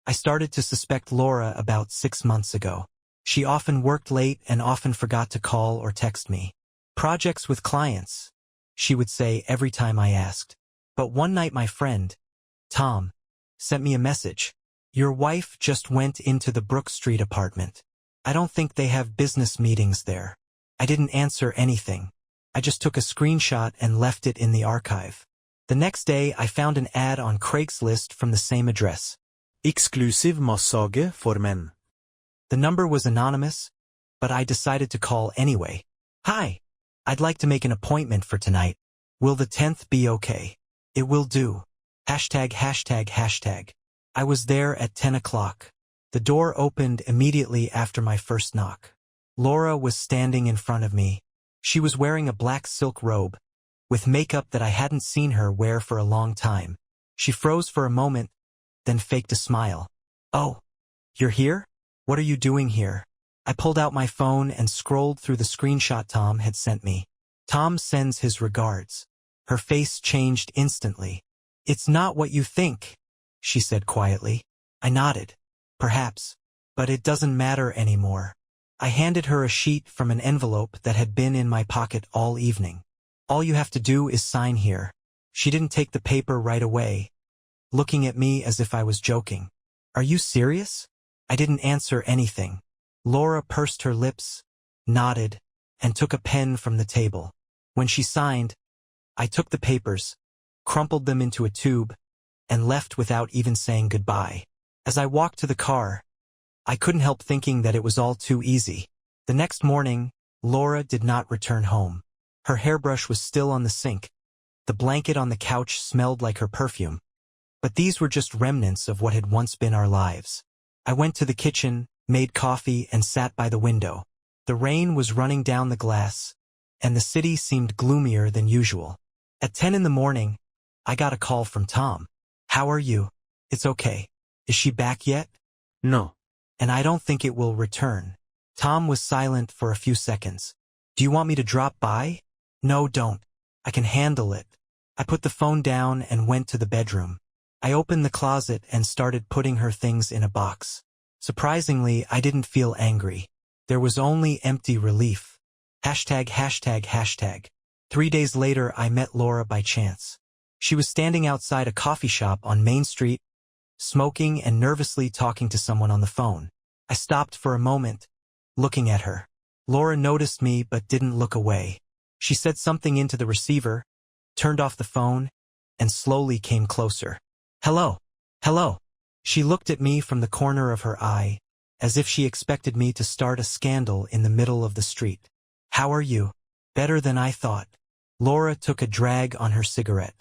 I started to suspect Laura about 6 months ago. She often worked late and often forgot to call or text me. Projects with clients, she would say every time I asked. But one night my friend, Tom, sent me a message. Your wife just went into the Brook Street apartment. I don't think they have business meetings there. I didn't answer anything. I just took a screenshot and left it in the archive. The next day I found an ad on Craigslist from the same address. Eksklusiv massage for menn. The number was anonymous, but I decided to call anyway. Hi, I'd like to make an appointment for tonight. Will the 10th be okay? It will do. ####. I was there at 10 o'clock. The door opened immediately after my first knock. Laura was standing in front of me. She was wearing a black silk robe, with makeup that I hadn't seen her wear for a long time. She froze for a moment, then faked a smile. Oh, you're here? What are you doing here? I pulled out my phone and scrolled through the screenshot Tom had sent me. Tom sends his regards. Her face changed instantly. It's not what you think, she said quietly. I nodded. Perhaps. But it doesn't matter anymore. I handed her a sheet from an envelope that had been in my pocket all evening. All you have to do is sign here. She didn't take the paper right away, looking at me as if I was joking. Are you serious? I didn't answer anything. Laura pursed her lips, nodded, and took a pen from the table. When she signed, I took the papers, crumpled them into a tube, and left without even saying goodbye. As I walked to the car, I couldn't help thinking that it was all too easy. The next morning, Laura did not return home. Her hairbrush was still on the sink. The blanket on the couch smelled like her perfume. But these were just remnants of what had once been our lives. I went to the kitchen, made coffee, and sat by the window. The rain was running down the glass, and the city seemed gloomier than usual. At 10 in the morning, I got a call from Tom. How are you? It's okay. Is she back yet? No. And I don't think it will return. Tom was silent for a few seconds. Do you want me to drop by? No, don't. I can handle it. I put the phone down and went to the bedroom. I opened the closet and started putting her things in a box. Surprisingly, I didn't feel angry. There was only empty relief. ####. 3 days later, I met Laura by chance. She was standing outside a coffee shop on Main Street, smoking and nervously talking to someone on the phone. I stopped for a moment, looking at her. Laura noticed me but didn't look away. She said something into the receiver, turned off the phone, and slowly came closer. Hello. Hello. She looked at me from the corner of her eye, as if she expected me to start a scandal in the middle of the street. How are you? Better than I thought. Laura took a drag on her cigarette.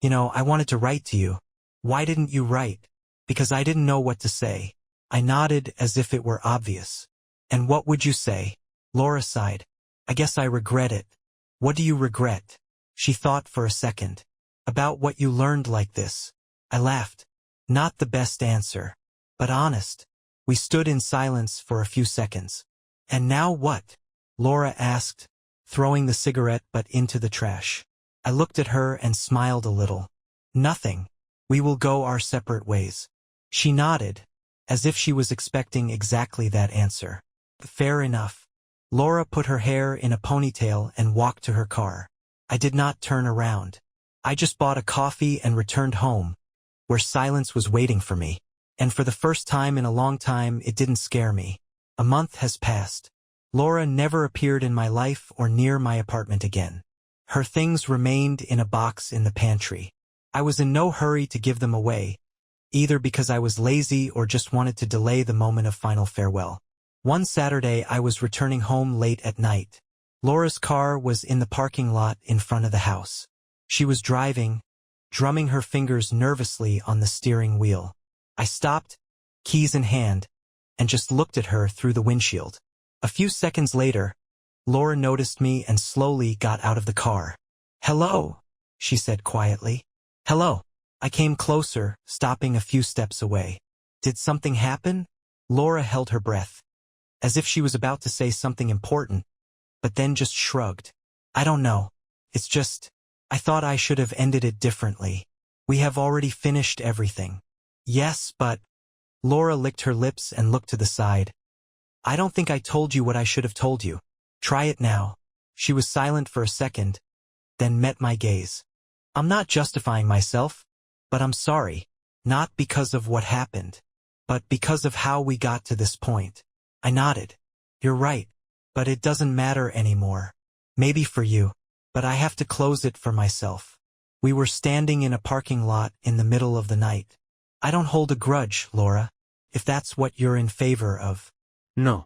You know, I wanted to write to you. Why didn't you write? Because I didn't know what to say. I nodded as if it were obvious. And what would you say? Laura sighed. I guess I regret it. What do you regret? She thought for a second. About what you learned like this. I laughed. Not the best answer, but honest. We stood in silence for a few seconds. And now what? Laura asked, throwing the cigarette butt into the trash. I looked at her and smiled a little. Nothing. We will go our separate ways. She nodded, as if she was expecting exactly that answer. Fair enough. Laura put her hair in a ponytail and walked to her car. I did not turn around. I just bought a coffee and returned home, where silence was waiting for me. And for the first time in a long time, it didn't scare me. A month has passed. Laura never appeared in my life or near my apartment again. Her things remained in a box in the pantry. I was in no hurry to give them away, either because I was lazy or just wanted to delay the moment of final farewell. One Saturday, I was returning home late at night. Laura's car was in the parking lot in front of the house. She was driving, drumming her fingers nervously on the steering wheel. I stopped, keys in hand, and just looked at her through the windshield. A few seconds later, Laura noticed me and slowly got out of the car. Hello, she said quietly. Hello. I came closer, stopping a few steps away. Did something happen? Laura held her breath, as if she was about to say something important, but then just shrugged. I don't know. It's just, I thought I should have ended it differently. We have already finished everything. Yes, but Laura licked her lips and looked to the side. I don't think I told you what I should have told you. Try it now. She was silent for a second, then met my gaze. I'm not justifying myself, but I'm sorry. Not because of what happened, but because of how we got to this point. I nodded. You're right, but it doesn't matter anymore. Maybe for you, but I have to close it for myself. We were standing in a parking lot in the middle of the night. I don't hold a grudge, Laura, if that's what you're in favor of. No.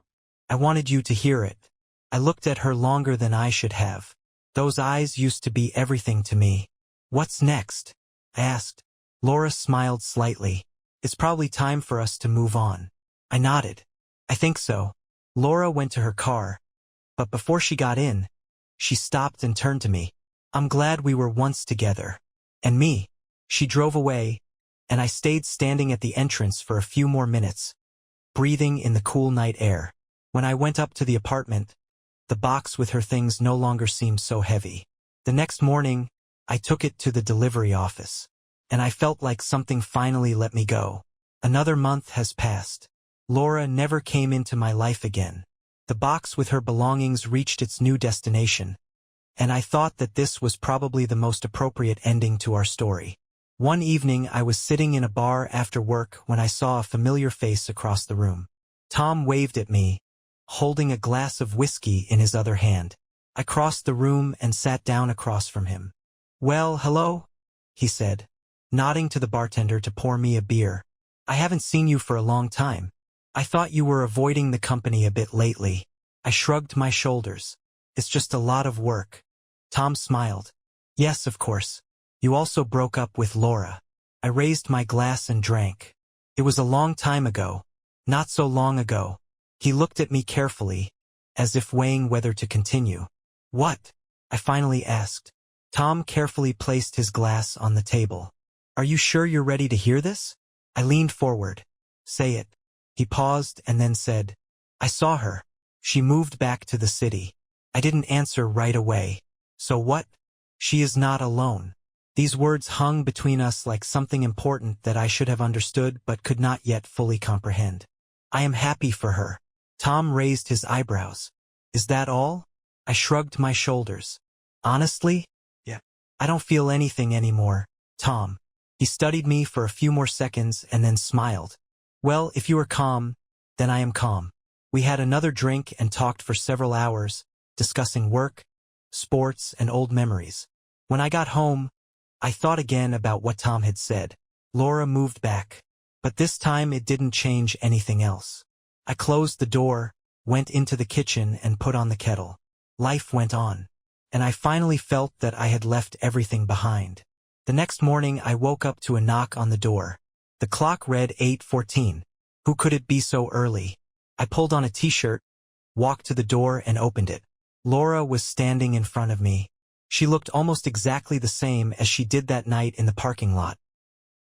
I wanted you to hear it. I looked at her longer than I should have. Those eyes used to be everything to me. What's next? I asked. Laura smiled slightly. It's probably time for us to move on. I nodded. I think so. Laura went to her car, but before she got in, she stopped and turned to me. I'm glad we were once together. And me. She drove away, and I stayed standing at the entrance for a few more minutes, breathing in the cool night air. When I went up to the apartment, the box with her things no longer seemed so heavy. The next morning, I took it to the delivery office, and I felt like something finally let me go. Another month has passed. Laura never came into my life again. The box with her belongings reached its new destination, and I thought that this was probably the most appropriate ending to our story. One evening I was sitting in a bar after work when I saw a familiar face across the room. Tom waved at me, holding a glass of whiskey in his other hand. I crossed the room and sat down across from him. Well, hello, he said, nodding to the bartender to pour me a beer. I haven't seen you for a long time. I thought you were avoiding the company a bit lately. I shrugged my shoulders. It's just a lot of work. Tom smiled. Yes, of course. You also broke up with Laura. I raised my glass and drank. It was a long time ago. Not so long ago. He looked at me carefully, as if weighing whether to continue. What? I finally asked. Tom carefully placed his glass on the table. Are you sure you're ready to hear this? I leaned forward. Say it. He paused and then said, I saw her. She moved back to the city. I didn't answer right away. So what? She is not alone. These words hung between us like something important that I should have understood but could not yet fully comprehend. I am happy for her. Tom raised his eyebrows. Is that all? I shrugged my shoulders. Honestly? Yeah. I don't feel anything anymore, Tom. He studied me for a few more seconds and then smiled. Well, if you are calm, then I am calm. We had another drink and talked for several hours, discussing work, sports, and old memories. When I got home, I thought again about what Tom had said. Laura moved back, but this time it didn't change anything else. I closed the door, went into the kitchen and put on the kettle. Life went on, and I finally felt that I had left everything behind. The next morning I woke up to a knock on the door. The clock read 8:14. Who could it be so early? I pulled on a t-shirt, walked to the door and opened it. Laura was standing in front of me. She looked almost exactly the same as she did that night in the parking lot.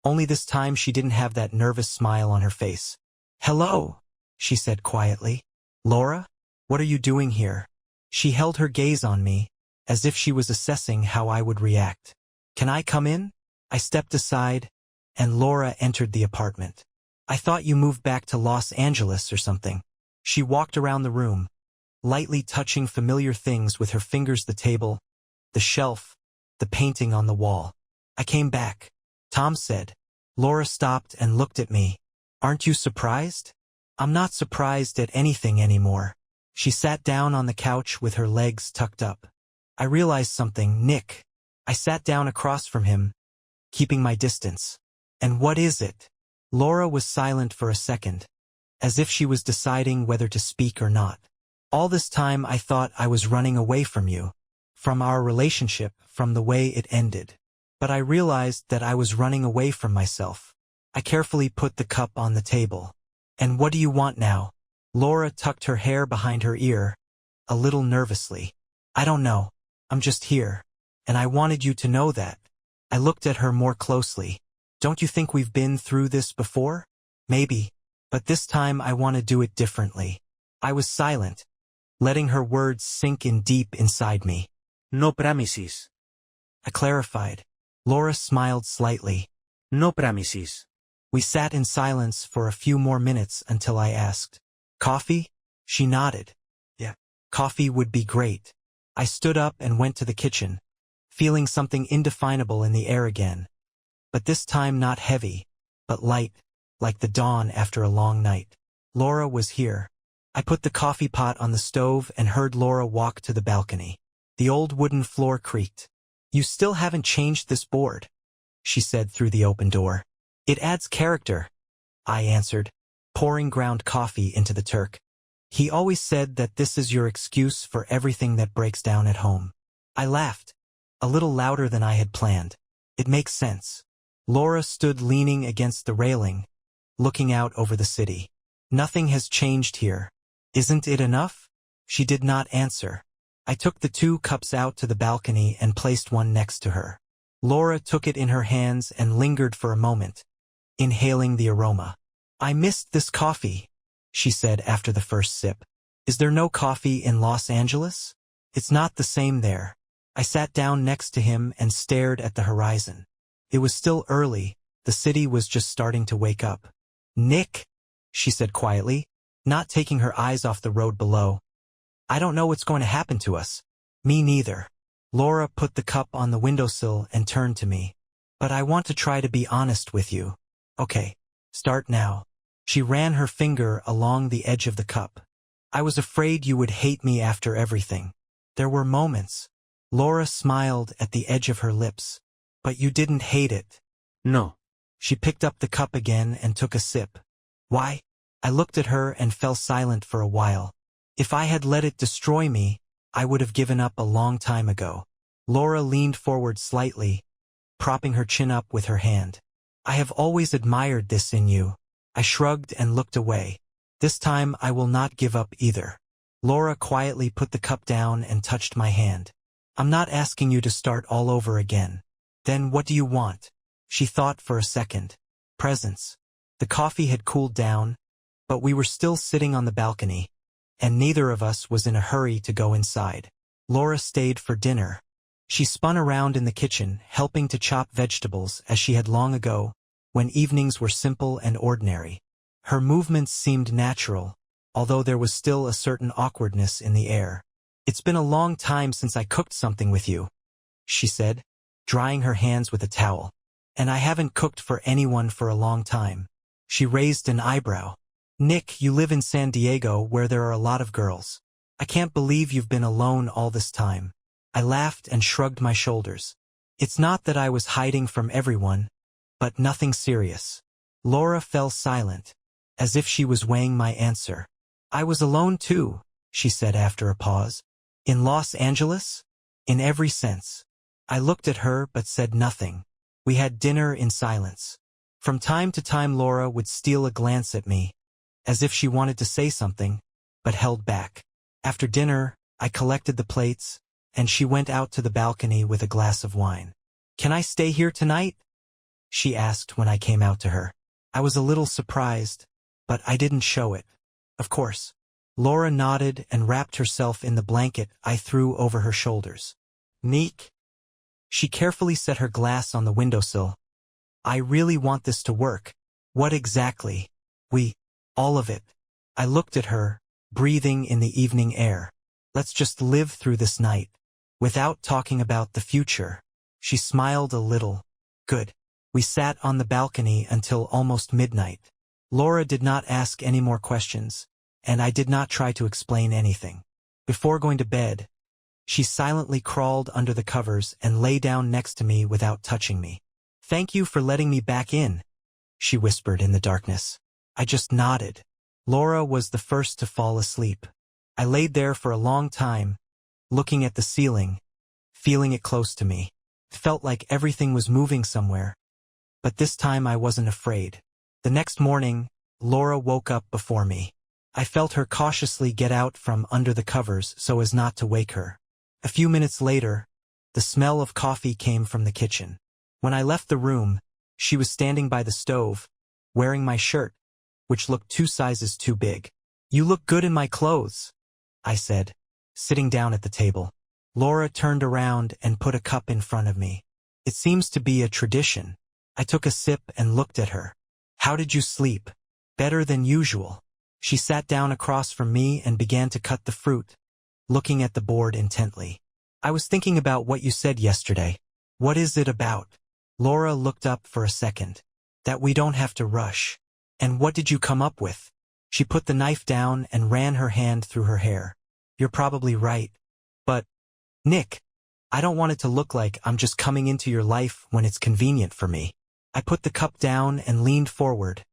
Only this time she didn't have that nervous smile on her face. Hello, she said quietly. Laura, what are you doing here? She held her gaze on me, as if she was assessing how I would react. Can I come in? I stepped aside, and Laura entered the apartment. I thought you moved back to Los Angeles or something. She walked around the room, lightly touching familiar things with her fingers: the table, the shelf, the painting on the wall. I came back, Tom said. Laura stopped and looked at me. Aren't you surprised? I'm not surprised at anything anymore. She sat down on the couch with her legs tucked up. I realized something, Nick. I sat down across from him, keeping my distance. And what is it? Laura was silent for a second, as if she was deciding whether to speak or not. All this time I thought I was running away from you, from our relationship, from the way it ended. But I realized that I was running away from myself. I carefully put the cup on the table. And what do you want now? Laura tucked her hair behind her ear, a little nervously. I don't know. I'm just here. And I wanted you to know that. I looked at her more closely. Don't you think we've been through this before? Maybe. But this time I want to do it differently. I was silent, letting her words sink in deep inside me. No promises. I clarified. Laura smiled slightly. No promises. We sat in silence for a few more minutes until I asked, "Coffee?" She nodded. "Yeah, coffee would be great." I stood up and went to the kitchen, feeling something indefinable in the air again. But this time not heavy, but light, like the dawn after a long night. Laura was here. I put the coffee pot on the stove and heard Laura walk to the balcony. The old wooden floor creaked. "You still haven't changed this board," she said through the open door. "It adds character," I answered, pouring ground coffee into the Turk. "He always said that this is your excuse for everything that breaks down at home." I laughed, a little louder than I had planned. "It makes sense." Laura stood leaning against the railing, looking out over the city. "Nothing has changed here. Isn't it enough?" She did not answer. I took the 2 cups out to the balcony and placed one next to her. Laura took it in her hands and lingered for a moment, inhaling the aroma. "I missed this coffee," she said after the first sip. "Is there no coffee in Los Angeles?" "It's not the same there." I sat down next to him and stared at the horizon. It was still early, the city was just starting to wake up. "Nick," she said quietly, not taking her eyes off the road below. "I don't know what's going to happen to us." "Me neither." Laura put the cup on the windowsill and turned to me. "But I want to try to be honest with you." "Okay, start now." She ran her finger along the edge of the cup. "I was afraid you would hate me after everything." There were moments. Laura smiled at the edge of her lips. "But you didn't hate it." No. She picked up the cup again and took a sip. "Why?" I looked at her and fell silent for a while. "If I had let it destroy me, I would have given up a long time ago." Laura leaned forward slightly, propping her chin up with her hand. "I have always admired this in you." I shrugged and looked away. "This time I will not give up either." Laura quietly put the cup down and touched my hand. "I'm not asking you to start all over again." "Then what do you want?" She thought for a second. "Presents." The coffee had cooled down, but we were still sitting on the balcony, and neither of us was in a hurry to go inside. Laura stayed for dinner. She spun around in the kitchen, helping to chop vegetables as she had long ago, when evenings were simple and ordinary. Her movements seemed natural, although there was still a certain awkwardness in the air. "It's been a long time since I cooked something with you," she said, drying her hands with a towel. "And I haven't cooked for anyone for a long time." She raised an eyebrow. "Nick, you live in San Diego where there are a lot of girls. I can't believe you've been alone all this time." I laughed and shrugged my shoulders. "It's not that I was hiding from everyone, but nothing serious." Laura fell silent, as if she was weighing my answer. "I was alone too," she said after a pause. "In Los Angeles? In every sense." I looked at her but said nothing. We had dinner in silence. From time to time Laura would steal a glance at me, as if she wanted to say something, but held back. After dinner, I collected the plates, and she went out to the balcony with a glass of wine. "Can I stay here tonight?" she asked when I came out to her. I was a little surprised, but I didn't show it. "Of course." Laura nodded and wrapped herself in the blanket I threw over her shoulders. "Nick." She carefully set her glass on the windowsill. "I really want this to work." "What exactly?" All of it." I looked at her, breathing in the evening air. "Let's just live through this night, without talking about the future." She smiled a little. "Good." We sat on the balcony until almost midnight. Laura did not ask any more questions, and I did not try to explain anything. Before going to bed, she silently crawled under the covers and lay down next to me without touching me. "Thank you for letting me back in," she whispered in the darkness. I just nodded. Laura was the first to fall asleep. I laid there for a long time, looking at the ceiling, feeling it close to me. It felt like everything was moving somewhere, but this time I wasn't afraid. The next morning, Laura woke up before me. I felt her cautiously get out from under the covers so as not to wake her. A few minutes later, the smell of coffee came from the kitchen. When I left the room, she was standing by the stove, wearing my shirt, which looked 2 sizes too big. "You look good in my clothes," I said, sitting down at the table. Laura turned around and put a cup in front of me. "It seems to be a tradition." I took a sip and looked at her. How did you sleep? Better than usual. She sat down across from me and began to cut the fruit, looking at the board intently. I was thinking about what you said yesterday. What is it about? Laura looked up for a second. That we don't have to rush. And what did you come up with? She put the knife down and ran her hand through her hair. You're probably right. But, Nick, I don't want it to look like I'm just coming into your life when it's convenient for me. I put the cup down and leaned forward,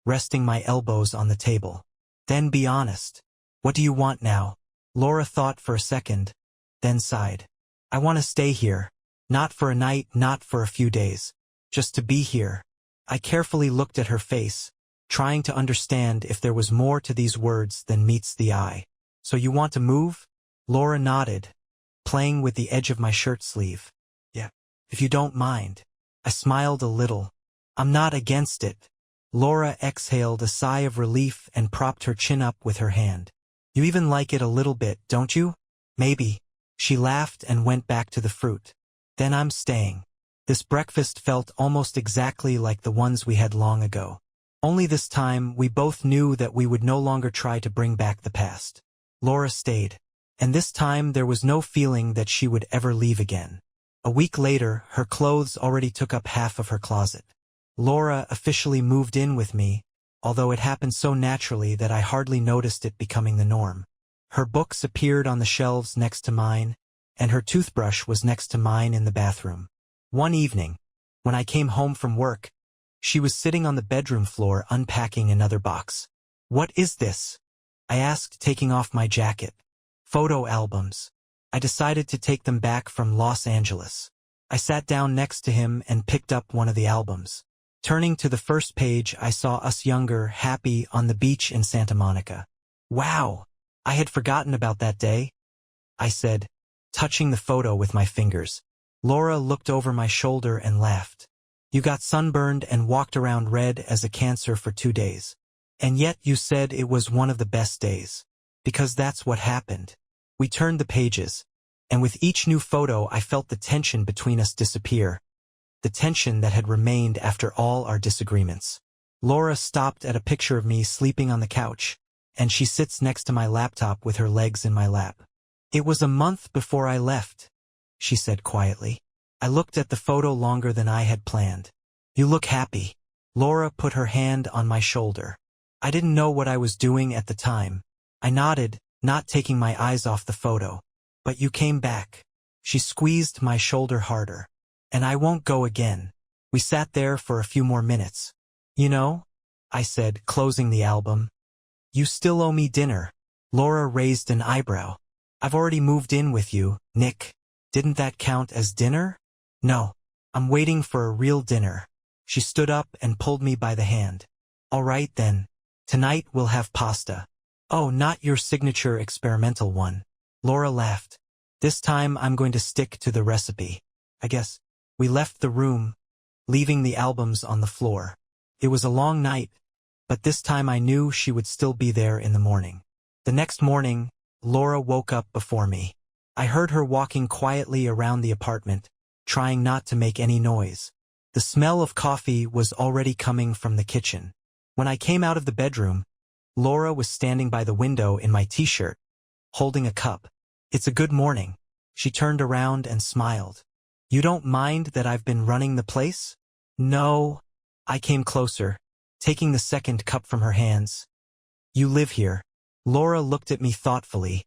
resting my elbows on the table. Then be honest. What do you want now? Laura thought for a second, then sighed. I want to stay here. Not for a night, not for a few days. Just to be here. I carefully looked at her face, trying to understand if there was more to these words than meets the eye. So you want to move? Laura nodded, playing with the edge of my shirt sleeve. Yeah, if you don't mind. I smiled a little. I'm not against it. Laura exhaled a sigh of relief and propped her chin up with her hand. You even like it a little bit, don't you? Maybe. She laughed and went back to the fruit. Then I'm staying. This breakfast felt almost exactly like the ones we had long ago. Only this time we both knew that we would no longer try to bring back the past. Laura stayed. And this time there was no feeling that she would ever leave again. A week later, her clothes already took up half of her closet. Laura officially moved in with me, although it happened so naturally that I hardly noticed it becoming the norm. Her books appeared on the shelves next to mine, and her toothbrush was next to mine in the bathroom. One evening, when I came home from work, she was sitting on the bedroom floor unpacking another box. What is this? I asked, taking off my jacket. Photo albums. I decided to take them back from Los Angeles. I sat down next to him and picked up one of the albums. Turning to the first page, I saw us younger, happy, on the beach in Santa Monica. Wow! I had forgotten about that day, I said, touching the photo with my fingers. Laura looked over my shoulder and laughed. You got sunburned and walked around red as a cancer for 2 days. And yet you said it was one of the best days. Because that's what happened. We turned the pages, and with each new photo I felt the tension between us disappear. The tension that had remained after all our disagreements. Laura stopped at a picture of me sleeping on the couch, and she sits next to my laptop with her legs in my lap. It was a month before I left, she said quietly. I looked at the photo longer than I had planned. You look happy. Laura put her hand on my shoulder. I didn't know what I was doing at the time. I nodded, not taking my eyes off the photo. But you came back. She squeezed my shoulder harder. And I won't go again. We sat there for a few more minutes. You know, I said, closing the album. You still owe me dinner. Laura raised an eyebrow. I've already moved in with you, Nick. Didn't that count as dinner? No. I'm waiting for a real dinner. She stood up and pulled me by the hand. All right then. Tonight we'll have pasta. Oh, not your signature experimental one. Laura laughed. This time I'm going to stick to the recipe. I guess. We left the room, leaving the albums on the floor. It was a long night, but this time I knew she would still be there in the morning. The next morning, Laura woke up before me. I heard her walking quietly around the apartment, trying not to make any noise. The smell of coffee was already coming from the kitchen. When I came out of the bedroom, Laura was standing by the window in my t-shirt, holding a cup. It's a good morning. She turned around and smiled. You don't mind that I've been running the place? No. I came closer, taking the second cup from her hands. You live here. Laura looked at me thoughtfully,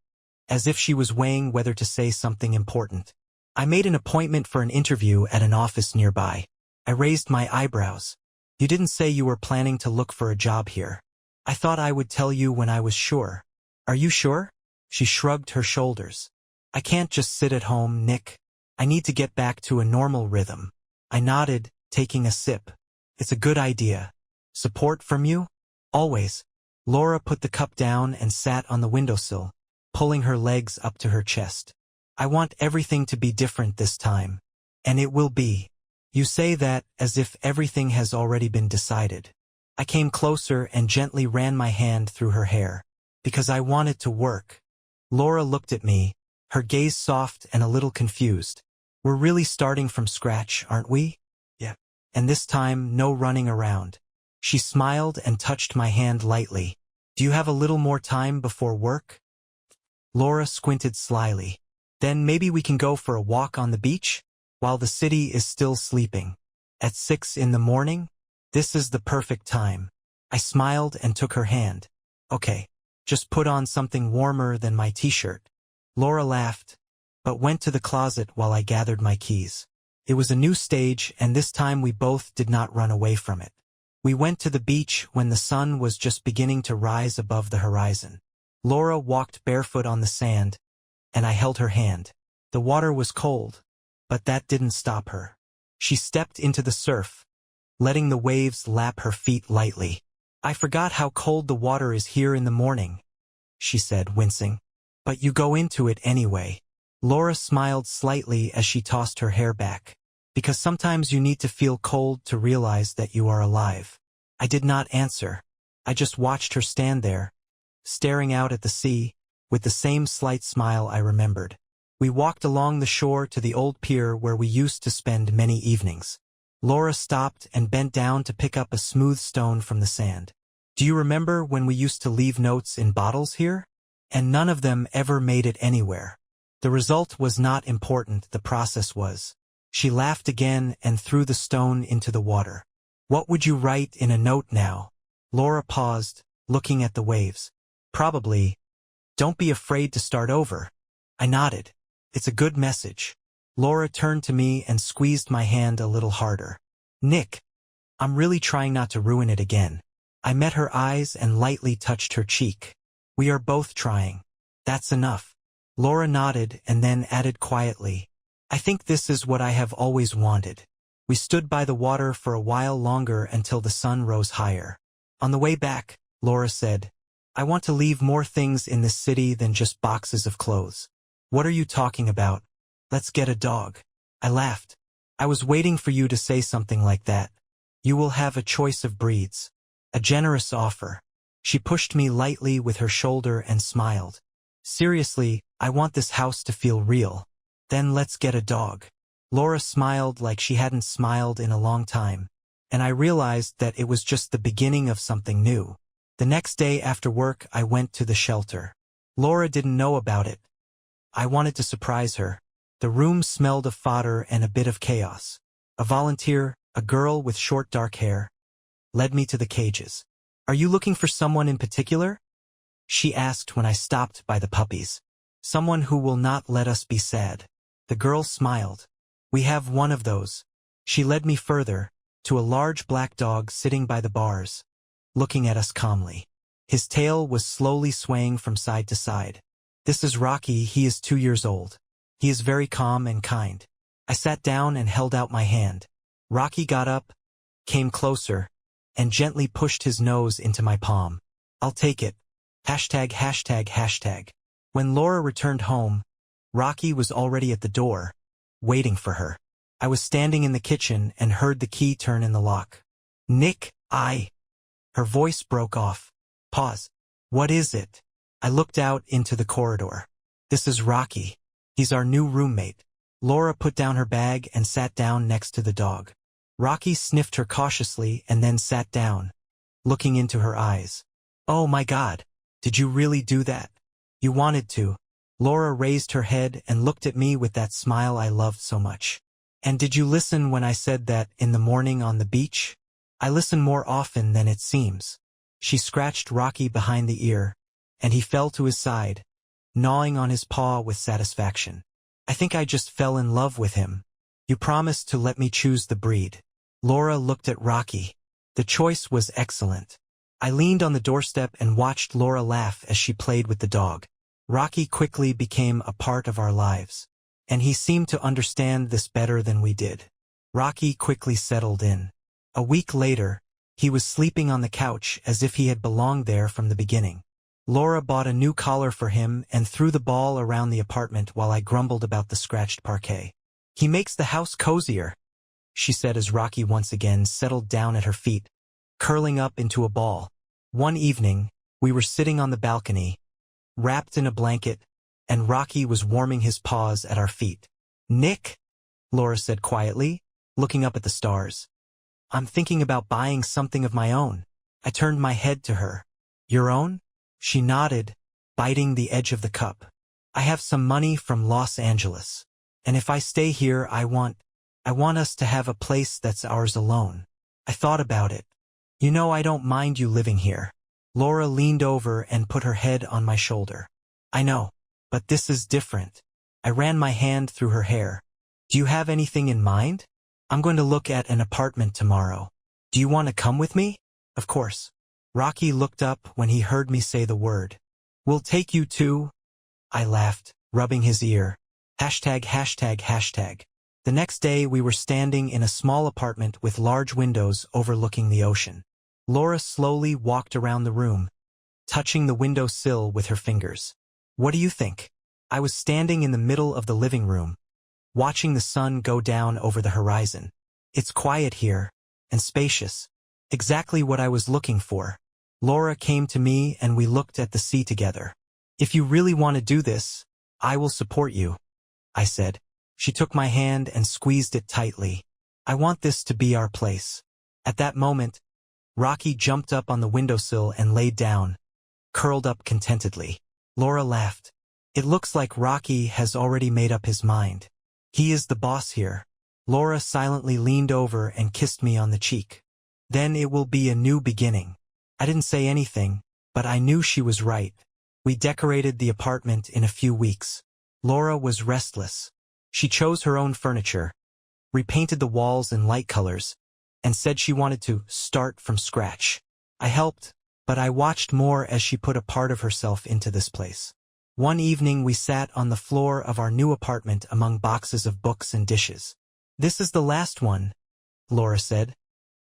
as if she was weighing whether to say something important. I made an appointment for an interview at an office nearby. I raised my eyebrows. You didn't say you were planning to look for a job here. I thought I would tell you when I was sure. Are you sure? She shrugged her shoulders. I can't just sit at home, Nick. I need to get back to a normal rhythm. I nodded, taking a sip. It's a good idea. Support from you? Always. Laura put the cup down and sat on the windowsill, pulling her legs up to her chest. I want everything to be different this time. And it will be. You say that as if everything has already been decided. I came closer and gently ran my hand through her hair. Because I want it to work. Laura looked at me, her gaze soft and a little confused. We're really starting from scratch, aren't we? Yeah. And this time, no running around. She smiled and touched my hand lightly. Do you have a little more time before work? Laura squinted slyly. Then maybe we can go for a walk on the beach? While the city is still sleeping. At 6 in the morning? This is the perfect time. I smiled and took her hand. Okay, just put on something warmer than my t-shirt. Laura laughed, but went to the closet while I gathered my keys. It was a new stage, and this time we both did not run away from it. We went to the beach when the sun was just beginning to rise above the horizon. Laura walked barefoot on the sand, and I held her hand. The water was cold, but that didn't stop her. She stepped into the surf, letting the waves lap her feet lightly. I forgot how cold the water is here in the morning, she said, wincing. But you go into it anyway. Laura smiled slightly as she tossed her hair back. Because sometimes you need to feel cold to realize that you are alive. I did not answer. I just watched her stand there, staring out at the sea, with the same slight smile I remembered. We walked along the shore to the old pier where we used to spend many evenings. Laura stopped and bent down to pick up a smooth stone from the sand. Do you remember when we used to leave notes in bottles here? And none of them ever made it anywhere. The result was not important, the process was. She laughed again and threw the stone into the water. What would you write in a note now? Laura paused, looking at the waves. Probably, don't be afraid to start over. I nodded. It's a good message. Laura turned to me and squeezed my hand a little harder. Nick, I'm really trying not to ruin it again. I met her eyes and lightly touched her cheek. We are both trying. That's enough. Laura nodded and then added quietly, I think this is what I have always wanted. We stood by the water for a while longer until the sun rose higher. On the way back, Laura said, I want to leave more things in this city than just boxes of clothes. What are you talking about? Let's get a dog. I laughed. I was waiting for you to say something like that. You will have a choice of breeds. A generous offer. She pushed me lightly with her shoulder and smiled. Seriously, I want this house to feel real. Then let's get a dog. Laura smiled like she hadn't smiled in a long time, and I realized that it was just the beginning of something new. The next day after work, I went to the shelter. Laura didn't know about it. I wanted to surprise her. The room smelled of fodder and a bit of chaos. A volunteer, a girl with short dark hair, led me to the cages. Are you looking for someone in particular? She asked when I stopped by the puppies. Someone who will not let us be sad. The girl smiled. We have one of those. She led me further, to a large black dog sitting by the bars, looking at us calmly. His tail was slowly swaying from side to side. This is Rocky, he is 2 years old. He is very calm and kind. I sat down and held out my hand. Rocky got up, came closer, and gently pushed his nose into my palm. I'll take it. Hashtag, hashtag, hashtag. When Laura returned home, Rocky was already at the door, waiting for her. I was standing in the kitchen and heard the key turn in the lock. Nick, Her voice broke off. Pause. What is it? I looked out into the corridor. This is Rocky. He's our new roommate. Laura put down her bag and sat down next to the dog. Rocky sniffed her cautiously and then sat down, looking into her eyes. Oh my God, did you really do that? You wanted to. Laura raised her head and looked at me with that smile I loved so much. And did you listen when I said that in the morning on the beach? I listen more often than it seems. She scratched Rocky behind the ear, and he fell to his side, gnawing on his paw with satisfaction. I think I just fell in love with him. You promised to let me choose the breed. Laura looked at Rocky. The choice was excellent. I leaned on the doorstep and watched Laura laugh as she played with the dog. Rocky quickly became a part of our lives, and he seemed to understand this better than we did. Rocky quickly settled in. A week later, he was sleeping on the couch as if he had belonged there from the beginning. Laura bought a new collar for him and threw the ball around the apartment while I grumbled about the scratched parquet. He makes the house cozier, she said as Rocky once again settled down at her feet, curling up into a ball. One evening, we were sitting on the balcony, wrapped in a blanket, and Rocky was warming his paws at our feet. Nick, Laura said quietly, looking up at the stars. I'm thinking about buying something of my own. I turned my head to her. Your own? She nodded, biting the edge of the cup. I have some money from Los Angeles. And if I stay here, I want us to have a place that's ours alone. I thought about it. You know, I don't mind you living here. Laura leaned over and put her head on my shoulder. I know, but this is different. I ran my hand through her hair. Do you have anything in mind? I'm going to look at an apartment tomorrow. Do you want to come with me? Of course. Rocky looked up when he heard me say the word. We'll take you to... I laughed, rubbing his ear. Hashtag, hashtag, hashtag. The next day we were standing in a small apartment with large windows overlooking the ocean. Laura slowly walked around the room, touching the window sill with her fingers. What do you think? I was standing in the middle of the living room, watching the sun go down over the horizon. It's quiet here, and spacious. Exactly what I was looking for. Laura came to me and we looked at the sea together. If you really want to do this, I will support you, I said. She took my hand and squeezed it tightly. I want this to be our place. At that moment, Rocky jumped up on the windowsill and laid down, curled up contentedly. Laura laughed. It looks like Rocky has already made up his mind. He is the boss here. Laura silently leaned over and kissed me on the cheek. Then it will be a new beginning. I didn't say anything, but I knew she was right. We decorated the apartment in a few weeks. Laura was restless. She chose her own furniture, repainted the walls in light colors, and said she wanted to start from scratch. I helped, but I watched more as she put a part of herself into this place. One evening we sat on the floor of our new apartment among boxes of books and dishes. This is the last one, Laura said,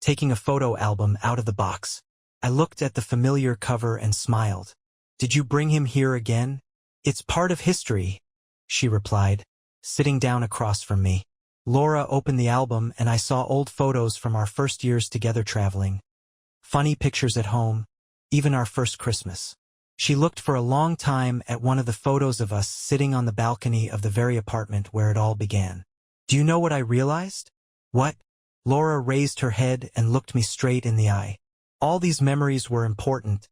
taking a photo album out of the box. I looked at the familiar cover and smiled. Did you bring him here again? It's part of history, she replied, sitting down across from me. Laura opened the album and I saw old photos from our first years together traveling. Funny pictures at home, even our first Christmas. She looked for a long time at one of the photos of us sitting on the balcony of the very apartment where it all began. Do you know what I realized? What? Laura raised her head and looked me straight in the eye. All these memories were important,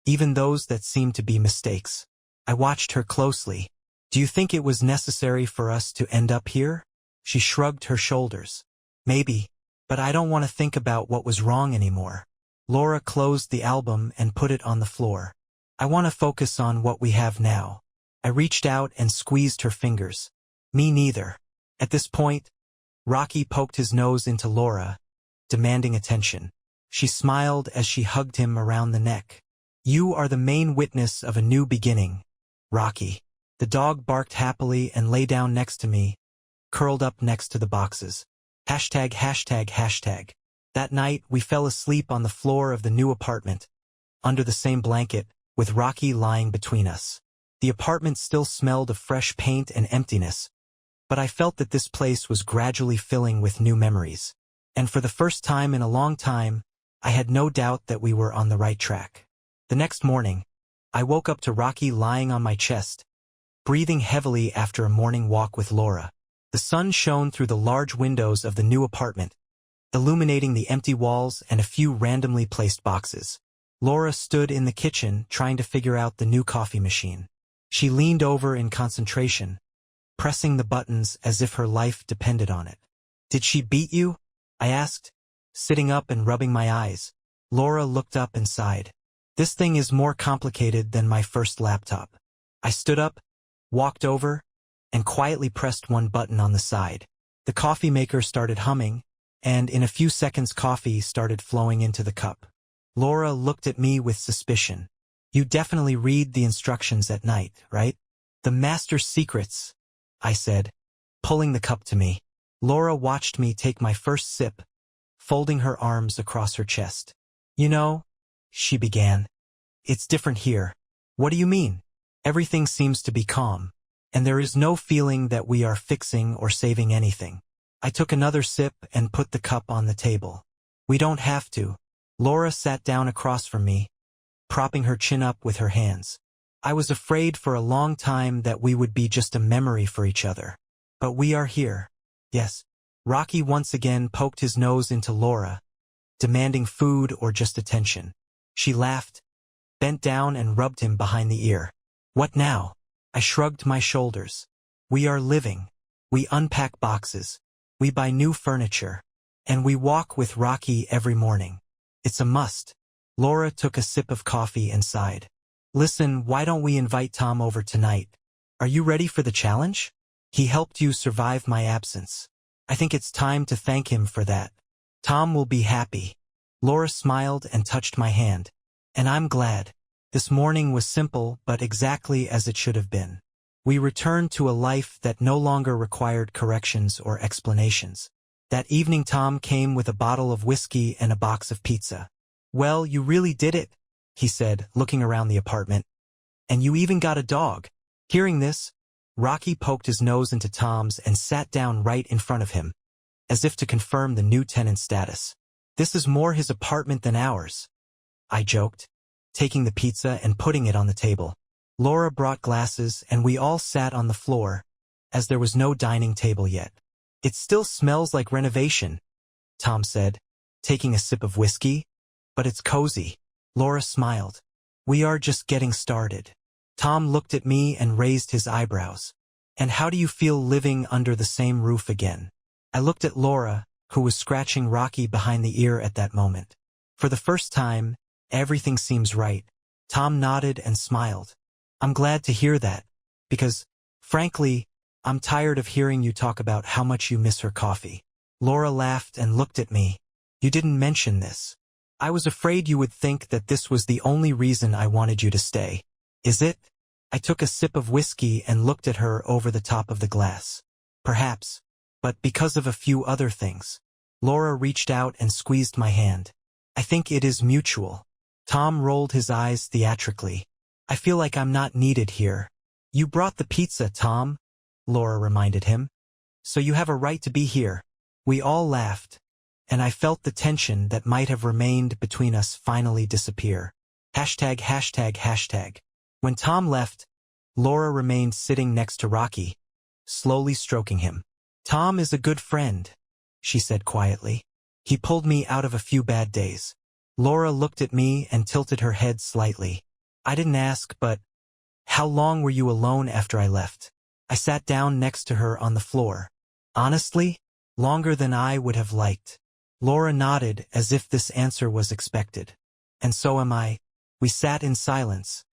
even those that seemed to be mistakes. I watched her closely. Do you think it was necessary for us to end up here? She shrugged her shoulders. Maybe, but I don't want to think about what was wrong anymore. Laura closed the album and put it on the floor. I want to focus on what we have now. I reached out and squeezed her fingers. Me neither. At this point, Rocky poked his nose into Laura, demanding attention. She smiled as she hugged him around the neck. You are the main witness of a new beginning, Rocky. The dog barked happily and lay down next to me, curled up next to the boxes. Hashtag, hashtag, hashtag. That night, we fell asleep on the floor of the new apartment, under the same blanket, with Rocky lying between us. The apartment still smelled of fresh paint and emptiness, but I felt that this place was gradually filling with new memories. And for the first time in a long time, I had no doubt that we were on the right track. The next morning, I woke up to Rocky lying on my chest, breathing heavily after a morning walk with Laura. The sun shone through the large windows of the new apartment, illuminating the empty walls and a few randomly placed boxes. Laura stood in the kitchen trying to figure out the new coffee machine. She leaned over in concentration, pressing the buttons as if her life depended on it. Did she beat you? I asked, sitting up and rubbing my eyes. Laura looked up and sighed. This thing is more complicated than my first laptop. I stood up, walked over, and quietly pressed one button on the side. The coffee maker started humming, and in a few seconds coffee started flowing into the cup. Laura looked at me with suspicion. You definitely read the instructions at night, right? The master's secrets, I said, pulling the cup to me. Laura watched me take my first sip, folding her arms across her chest. You know, she began, it's different here. What do you mean? Everything seems to be calm, and there is no feeling that we are fixing or saving anything. I took another sip and put the cup on the table. We don't have to. Laura sat down across from me, propping her chin up with her hands. I was afraid for a long time that we would be just a memory for each other. But we are here. Yes. Rocky once again poked his nose into Laura, demanding food or just attention. She laughed, bent down and rubbed him behind the ear. What now? I shrugged my shoulders. We are living. We unpack boxes. We buy new furniture. And we walk with Rocky every morning. It's a must. Laura took a sip of coffee and sighed. Listen, why don't we invite Tom over tonight? Are you ready for the challenge? He helped you survive my absence. I think it's time to thank him for that. Tom will be happy. Laura smiled and touched my hand. And I'm glad. This morning was simple, but exactly as it should have been. We returned to a life that no longer required corrections or explanations. That evening Tom came with a bottle of whiskey and a box of pizza. Well, you really did it, he said, looking around the apartment. And you even got a dog. Hearing this, Rocky poked his nose into Tom's and sat down right in front of him, as if to confirm the new tenant's status. This is more his apartment than ours, I joked, taking the pizza and putting it on the table. Laura brought glasses and we all sat on the floor, as there was no dining table yet. It still smells like renovation, Tom said, taking a sip of whiskey. But it's cozy. Laura smiled. We are just getting started. Tom looked at me and raised his eyebrows. And how do you feel living under the same roof again? I looked at Laura, who was scratching Rocky behind the ear at that moment. For the first time, everything seems right. Tom nodded and smiled. I'm glad to hear that, because, frankly, I'm tired of hearing you talk about how much you miss her coffee. Laura laughed and looked at me. You didn't mention this. I was afraid you would think that this was the only reason I wanted you to stay. Is it? I took a sip of whiskey and looked at her over the top of the glass. Perhaps, but because of a few other things. Laura reached out and squeezed my hand. I think it is mutual. Tom rolled his eyes theatrically. I feel like I'm not needed here. You brought the pizza, Tom, Laura reminded him. So you have a right to be here. We all laughed, and I felt the tension that might have remained between us finally disappear. ####. When Tom left, Laura remained sitting next to Rocky, slowly stroking him. Tom is a good friend, she said quietly. He pulled me out of a few bad days. Laura looked at me and tilted her head slightly. I didn't ask, but how long were you alone after I left? I sat down next to her on the floor. Honestly, longer than I would have liked. Laura nodded as if this answer was expected. And so am I. We sat in silence,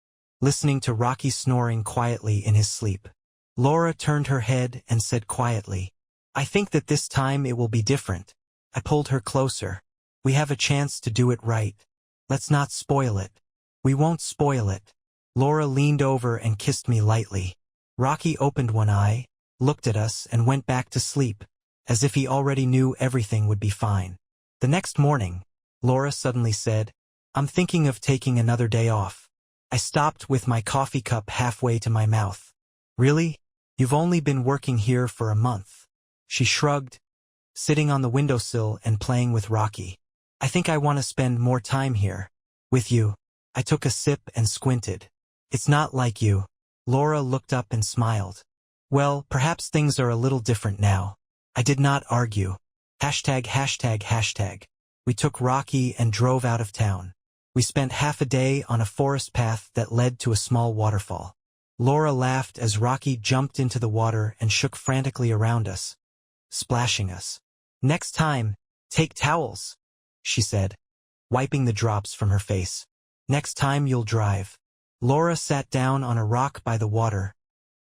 listening to Rocky snoring quietly in his sleep. Laura turned her head and said quietly, I think that this time it will be different. I pulled her closer. We have a chance to do it right. Let's not spoil it. We won't spoil it. Laura leaned over and kissed me lightly. Rocky opened one eye, looked at us, and went back to sleep, as if he already knew everything would be fine. The next morning, Laura suddenly said, I'm thinking of taking another day off. I stopped with my coffee cup halfway to my mouth. Really? You've only been working here for a month. She shrugged, sitting on the windowsill and playing with Rocky. I think I want to spend more time here. With you. I took a sip and squinted. It's not like you. Laura looked up and smiled. Well, perhaps things are a little different now. I did not argue. ####. We took Rocky and drove out of town. We spent half a day on a forest path that led to a small waterfall. Laura laughed as Rocky jumped into the water and shook frantically around us, splashing us. Next time, take towels, she said, wiping the drops from her face. Next time you'll drive. Laura sat down on a rock by the water,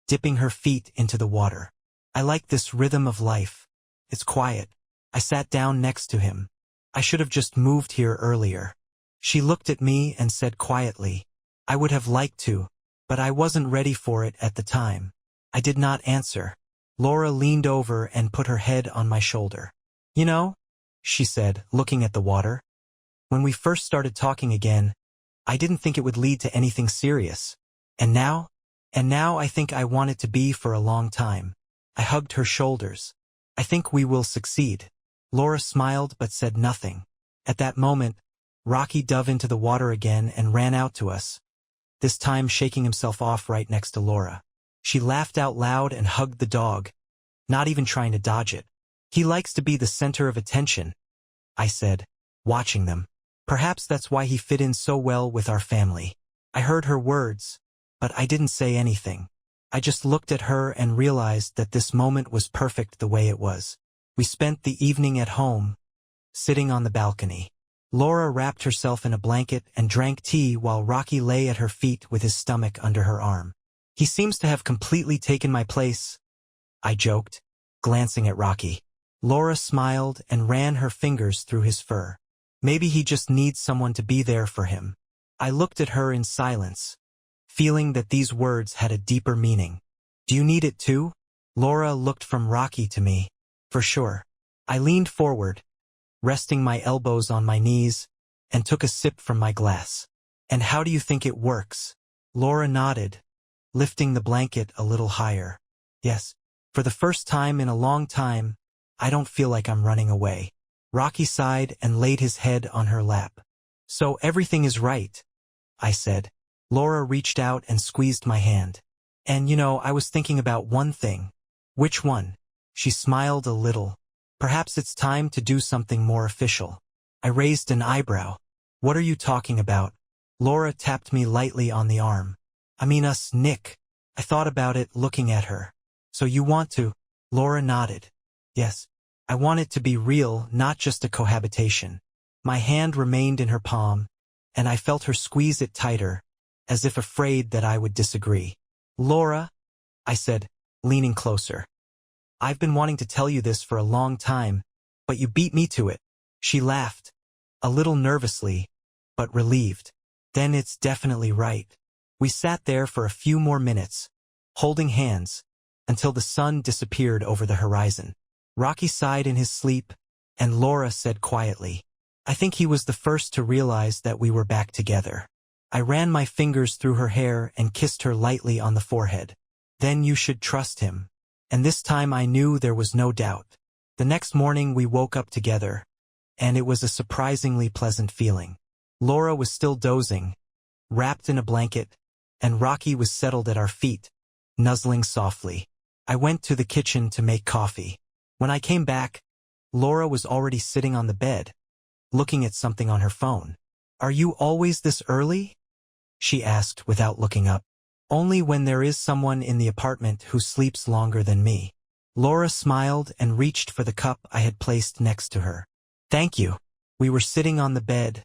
dipping her feet into the water. I like this rhythm of life. It's quiet. I sat down next to him. I should have just moved here earlier. She looked at me and said quietly, I would have liked to, but I wasn't ready for it at the time. I did not answer. Laura leaned over and put her head on my shoulder. You know, she said, looking at the water, when we first started talking again, I didn't think it would lead to anything serious. And now I think I want it to be for a long time. I hugged her shoulders. I think we will succeed. Laura smiled but said nothing. At that moment, Rocky dove into the water again and ran out to us, this time shaking himself off right next to Laura. She laughed out loud and hugged the dog, not even trying to dodge it. He likes to be the center of attention, I said, watching them. Perhaps that's why he fit in so well with our family. I heard her words, but I didn't say anything. I just looked at her and realized that this moment was perfect the way it was. We spent the evening at home, sitting on the balcony. Laura wrapped herself in a blanket and drank tea while Rocky lay at her feet with his stomach under her arm. He seems to have completely taken my place, I joked, glancing at Rocky. Laura smiled and ran her fingers through his fur. Maybe he just needs someone to be there for him. I looked at her in silence, feeling that these words had a deeper meaning. Do you need it too? Laura looked from Rocky to me. For sure. I leaned forward, resting my elbows on my knees, and took a sip from my glass. And how do you think it works? Laura nodded, lifting the blanket a little higher. Yes. For the first time in a long time, I don't feel like I'm running away. Rocky sighed and laid his head on her lap. So everything is right, I said. Laura reached out and squeezed my hand. And I was thinking about one thing. Which one? She smiled a little. Perhaps it's time to do something more official. I raised an eyebrow. What are you talking about? Laura tapped me lightly on the arm. I mean us, Nick. I thought about it looking at her. So you want to? Laura nodded. Yes. I want it to be real, not just a cohabitation. My hand remained in her palm, and I felt her squeeze it tighter, as if afraid that I would disagree. Laura, I said, leaning closer. I've been wanting to tell you this for a long time, but you beat me to it. She laughed, a little nervously, but relieved. Then it's definitely right. We sat there for a few more minutes, holding hands, until the sun disappeared over the horizon. Rocky sighed in his sleep, and Laura said quietly, I think he was the first to realize that we were back together. I ran my fingers through her hair and kissed her lightly on the forehead. Then you should trust him. And this time I knew there was no doubt. The next morning we woke up together, and it was a surprisingly pleasant feeling. Laura was still dozing, wrapped in a blanket, and Rocky was settled at our feet, nuzzling softly. I went to the kitchen to make coffee. When I came back, Laura was already sitting on the bed, looking at something on her phone. Are you always this early? She asked without looking up. Only when there is someone in the apartment who sleeps longer than me. Laura smiled and reached for the cup I had placed next to her. Thank you. We were sitting on the bed,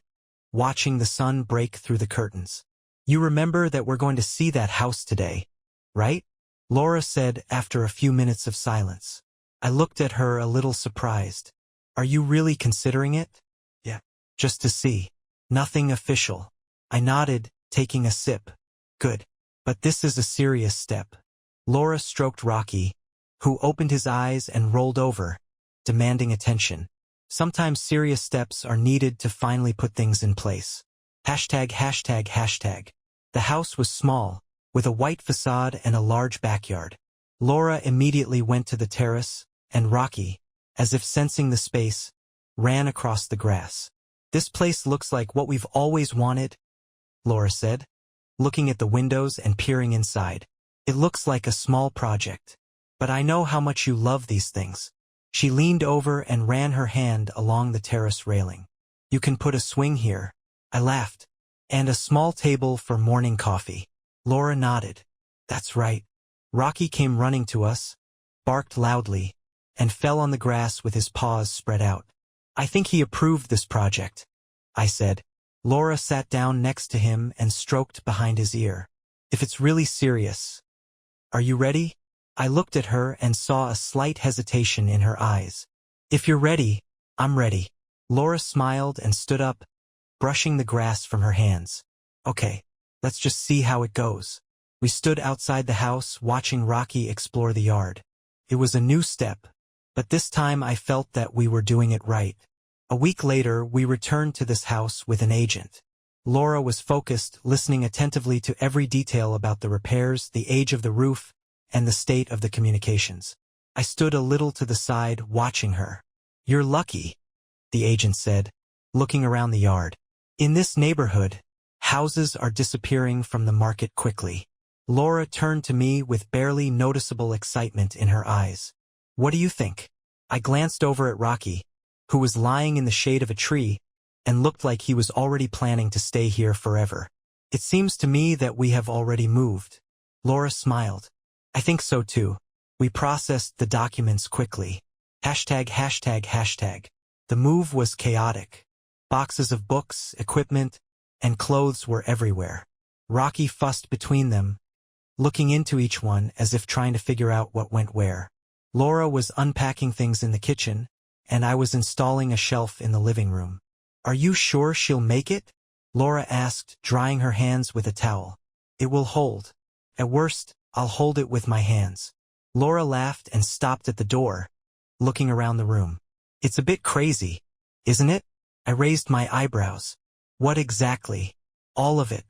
watching the sun break through the curtains. You remember that we're going to see that house today, right? Laura said after a few minutes of silence. I looked at her a little surprised. Are you really considering it? Yeah. Just to see. Nothing official. I nodded, taking a sip. Good. But this is a serious step. Laura stroked Rocky, who opened his eyes and rolled over, demanding attention. Sometimes serious steps are needed to finally put things in place. Hashtag, hashtag, hashtag. The house was small, with a white facade and a large backyard. Laura immediately went to the terrace, and Rocky, as if sensing the space, ran across the grass. This place looks like what we've always wanted, Laura said, looking at the windows and peering inside. It looks like a small project. But I know how much you love these things. She leaned over and ran her hand along the terrace railing. You can put a swing here. I laughed. And a small table for morning coffee. Laura nodded. That's right. Rocky came running to us, barked loudly, and fell on the grass with his paws spread out. I think he approved this project, I said. Laura sat down next to him and stroked behind his ear. If it's really serious. Are you ready? I looked at her and saw a slight hesitation in her eyes. If you're ready, I'm ready. Laura smiled and stood up, brushing the grass from her hands. Okay, let's just see how it goes. We stood outside the house watching Rocky explore the yard. It was a new step, but this time I felt that we were doing it right. A week later, we returned to this house with an agent. Laura was focused, listening attentively to every detail about the repairs, the age of the roof, and the state of the communications. I stood a little to the side, watching her. You're lucky, the agent said, looking around the yard. In this neighborhood, houses are disappearing from the market quickly. Laura turned to me with barely noticeable excitement in her eyes. What do you think? I glanced over at Rocky, who was lying in the shade of a tree, and looked like he was already planning to stay here forever. It seems to me that we have already moved. Laura smiled. I think so too. We processed the documents quickly. Hashtag, hashtag, hashtag. The move was chaotic. Boxes of books, equipment, and clothes were everywhere. Rocky fussed between them, looking into each one as if trying to figure out what went where. Laura was unpacking things in the kitchen, and I was installing a shelf in the living room. Are you sure she'll make it? Laura asked, drying her hands with a towel. It will hold. At worst, I'll hold it with my hands. Laura laughed and stopped at the door, looking around the room. It's a bit crazy, isn't it? I raised my eyebrows. What exactly? All of it.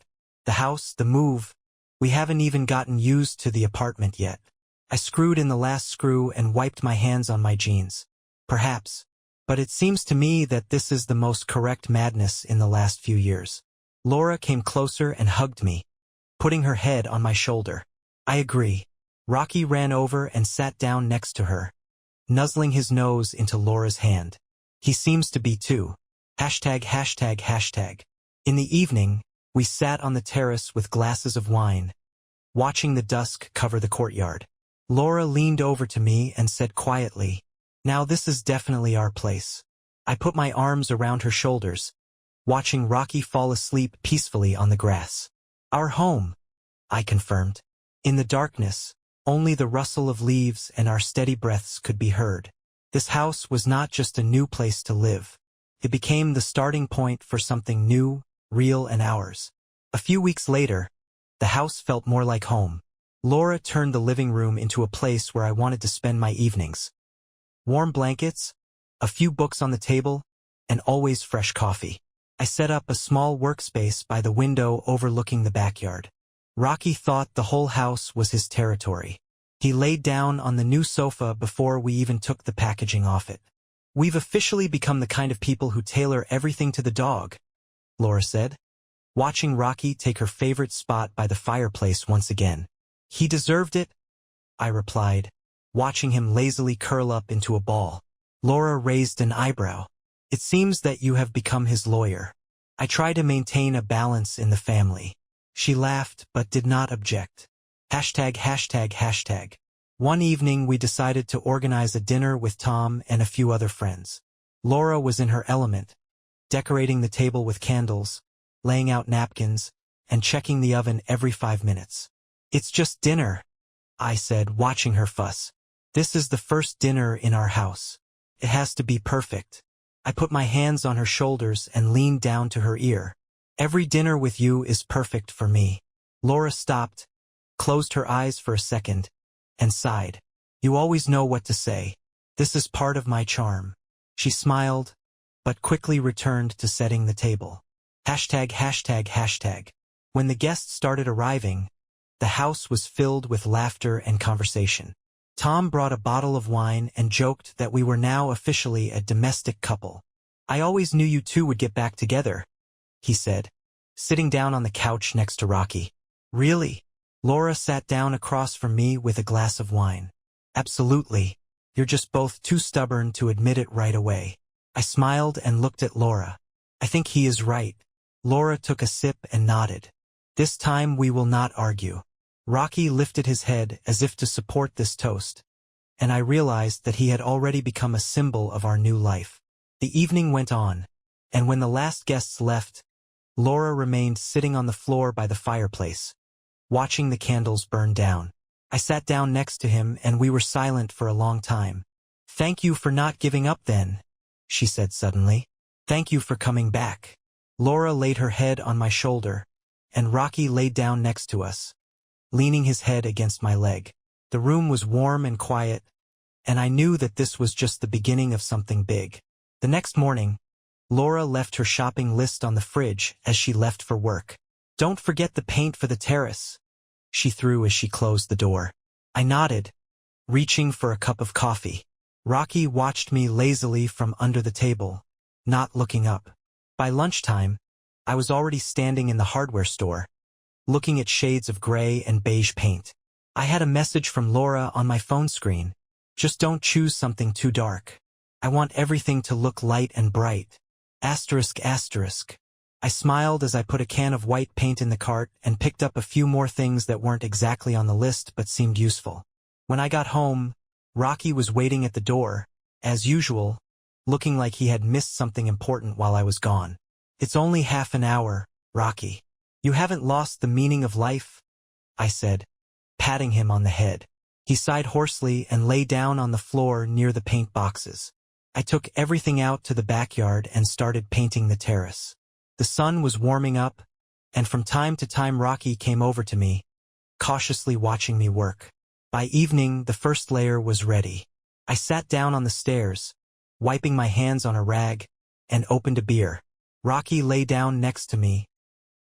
The house, the move. We haven't even gotten used to the apartment yet. I screwed in the last screw and wiped my hands on my jeans. Perhaps. But it seems to me that this is the most correct madness in the last few years. Laura came closer and hugged me, putting her head on my shoulder. I agree. Rocky ran over and sat down next to her, nuzzling his nose into Laura's hand. He seems to be too. Hashtag, hashtag, hashtag. In the evening, we sat on the terrace with glasses of wine, watching the dusk cover the courtyard. Laura leaned over to me and said quietly, "Now this is definitely our place." I put my arms around her shoulders, watching Rocky fall asleep peacefully on the grass. "Our home," I confirmed. In the darkness, only the rustle of leaves and our steady breaths could be heard. This house was not just a new place to live. It became the starting point for something new, real and ours. A few weeks later, the house felt more like home. Laura turned the living room into a place where I wanted to spend my evenings. Warm blankets, a few books on the table, and always fresh coffee. I set up a small workspace by the window overlooking the backyard. Rocky thought the whole house was his territory. He laid down on the new sofa before we even took the packaging off it. "We've officially become the kind of people who tailor everything to the dog," Laura said, watching Rocky take her favorite spot by the fireplace once again. "He deserved it," I replied, watching him lazily curl up into a ball. Laura raised an eyebrow. "It seems that you have become his lawyer." I try to maintain a balance in the family. She laughed but did not object. Hashtag, hashtag, hashtag. One evening we decided to organize a dinner with Tom and a few other friends. Laura was in her element, decorating the table with candles, laying out napkins, and checking the oven every 5 minutes. "It's just dinner," I said, watching her fuss. "This is the first dinner in our house. It has to be perfect." I put my hands on her shoulders and leaned down to her ear. "Every dinner with you is perfect for me." Laura stopped, closed her eyes for a second, and sighed. "You always know what to say. This is part of my charm." She smiled, but quickly returned to setting the table. Hashtag, hashtag, hashtag. When the guests started arriving, the house was filled with laughter and conversation. Tom brought a bottle of wine and joked that we were now officially a domestic couple. "I always knew you two would get back together," he said, sitting down on the couch next to Rocky. "Really?" Laura sat down across from me with a glass of wine. "Absolutely. You're just both too stubborn to admit it right away." I smiled and looked at Laura. "I think he is right." Laura took a sip and nodded. "This time we will not argue." Rocky lifted his head as if to support this toast, and I realized that he had already become a symbol of our new life. The evening went on, and when the last guests left, Laura remained sitting on the floor by the fireplace, watching the candles burn down. I sat down next to him and we were silent for a long time. "Thank you for not giving up then," she said suddenly. "Thank you for coming back." Laura laid her head on my shoulder, and Rocky laid down next to us, leaning his head against my leg. The room was warm and quiet, and I knew that this was just the beginning of something big. The next morning, Laura left her shopping list on the fridge as she left for work. "Don't forget the paint for the terrace," she threw as she closed the door. I nodded, reaching for a cup of coffee. Rocky watched me lazily from under the table, not looking up. By lunchtime, I was already standing in the hardware store, looking at shades of gray and beige paint. I had a message from Laura on my phone screen. "Just don't choose something too dark. I want everything to look light and bright." Asterisk asterisk. I smiled as I put a can of white paint in the cart and picked up a few more things that weren't exactly on the list but seemed useful. When I got home, Rocky was waiting at the door, as usual, looking like he had missed something important while I was gone. It's only half an hour, Rocky. You haven't lost the meaning of life? I said, patting him on the head. He sighed hoarsely and lay down on the floor near the paint boxes. I took everything out to the backyard and started painting the terrace. The sun was warming up, and from time to time Rocky came over to me, cautiously watching me work. By evening, the first layer was ready. I sat down on the stairs, wiping my hands on a rag, and opened a beer. Rocky lay down next to me,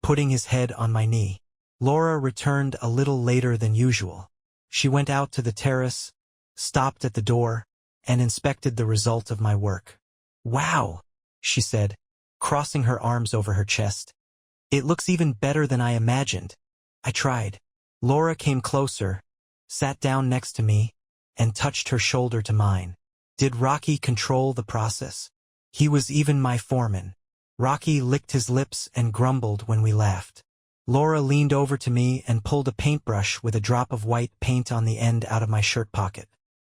putting his head on my knee. Laura returned a little later than usual. She went out to the terrace, stopped at the door, and inspected the result of my work. "Wow," she said, crossing her arms over her chest. "It looks even better than I imagined." I tried. Laura came closer, sat down next to me, and touched her shoulder to mine. Did Rocky control the process? He was even my foreman. Rocky licked his lips and grumbled when we laughed. Laura leaned over to me and pulled a paintbrush with a drop of white paint on the end out of my shirt pocket.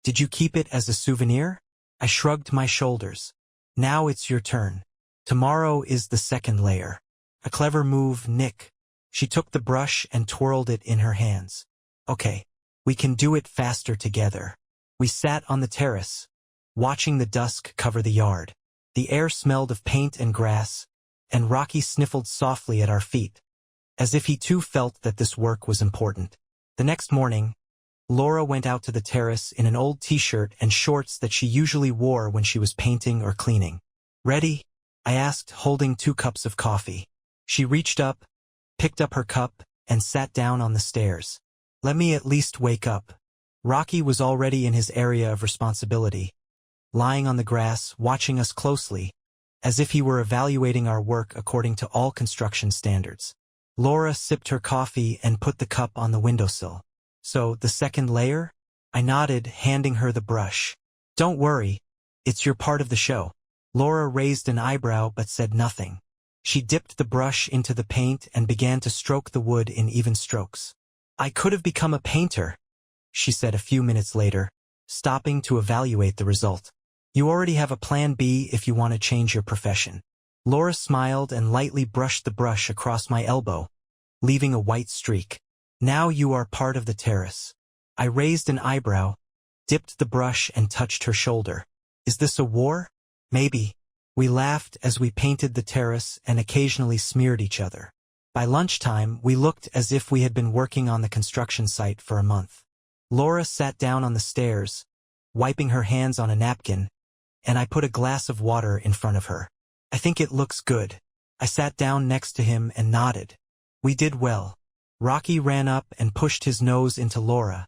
"Did you keep it as a souvenir?" I shrugged my shoulders. "Now it's your turn. Tomorrow is the second layer." "A clever move, Nick." She took the brush and twirled it in her hands. "Okay, we can do it faster together." We sat on the terrace, watching the dusk cover the yard. The air smelled of paint and grass, and Rocky sniffled softly at our feet, as if he too felt that this work was important. The next morning, Laura went out to the terrace in an old t-shirt and shorts that she usually wore when she was painting or cleaning. "Ready?" I asked, holding 2 cups of coffee. She reached up, picked up her cup, and sat down on the stairs. "Let me at least wake up." Rocky was already in his area of responsibility, lying on the grass, watching us closely, as if he were evaluating our work according to all construction standards. Laura sipped her coffee and put the cup on the windowsill. "So, the second layer?" I nodded, handing her the brush. "Don't worry, it's your part of the show." Laura raised an eyebrow but said nothing. She dipped the brush into the paint and began to stroke the wood in even strokes. "I could have become a painter," she said a few minutes later, stopping to evaluate the result. "You already have a plan B if you want to change your profession." Laura smiled and lightly brushed the brush across my elbow, leaving a white streak. "Now you are part of the terrace." I raised an eyebrow, dipped the brush and touched her shoulder. "Is this a war?" "Maybe." We laughed as we painted the terrace and occasionally smeared each other. By lunchtime, we looked as if we had been working on the construction site for a month. Laura sat down on the stairs, wiping her hands on a napkin, and I put a glass of water in front of her. "I think it looks good." I sat down next to him and nodded. We did well. Rocky ran up and pushed his nose into Laura,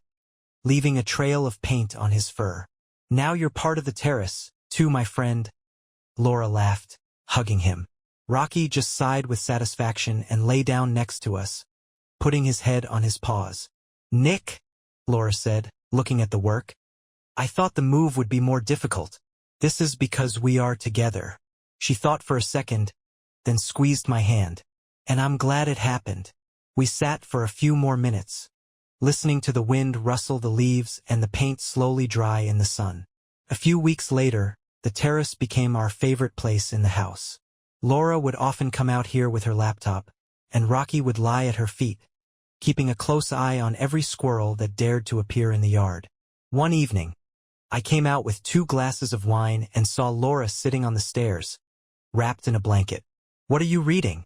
leaving a trail of paint on his fur. "Now you're part of the terrace, too, my friend." Laura laughed, hugging him. Rocky just sighed with satisfaction and lay down next to us, putting his head on his paws. "Nick," Laura said, looking at the work, "I thought the move would be more difficult." "This is because we are together." She thought for a second, then squeezed my hand. "And I'm glad it happened." We sat for a few more minutes, listening to the wind rustle the leaves and the paint slowly dry in the sun. A few weeks later, the terrace became our favorite place in the house. Laura would often come out here with her laptop, and Rocky would lie at her feet, keeping a close eye on every squirrel that dared to appear in the yard. One evening, I came out with 2 glasses of wine and saw Laura sitting on the stairs, wrapped in a blanket. "What are you reading?"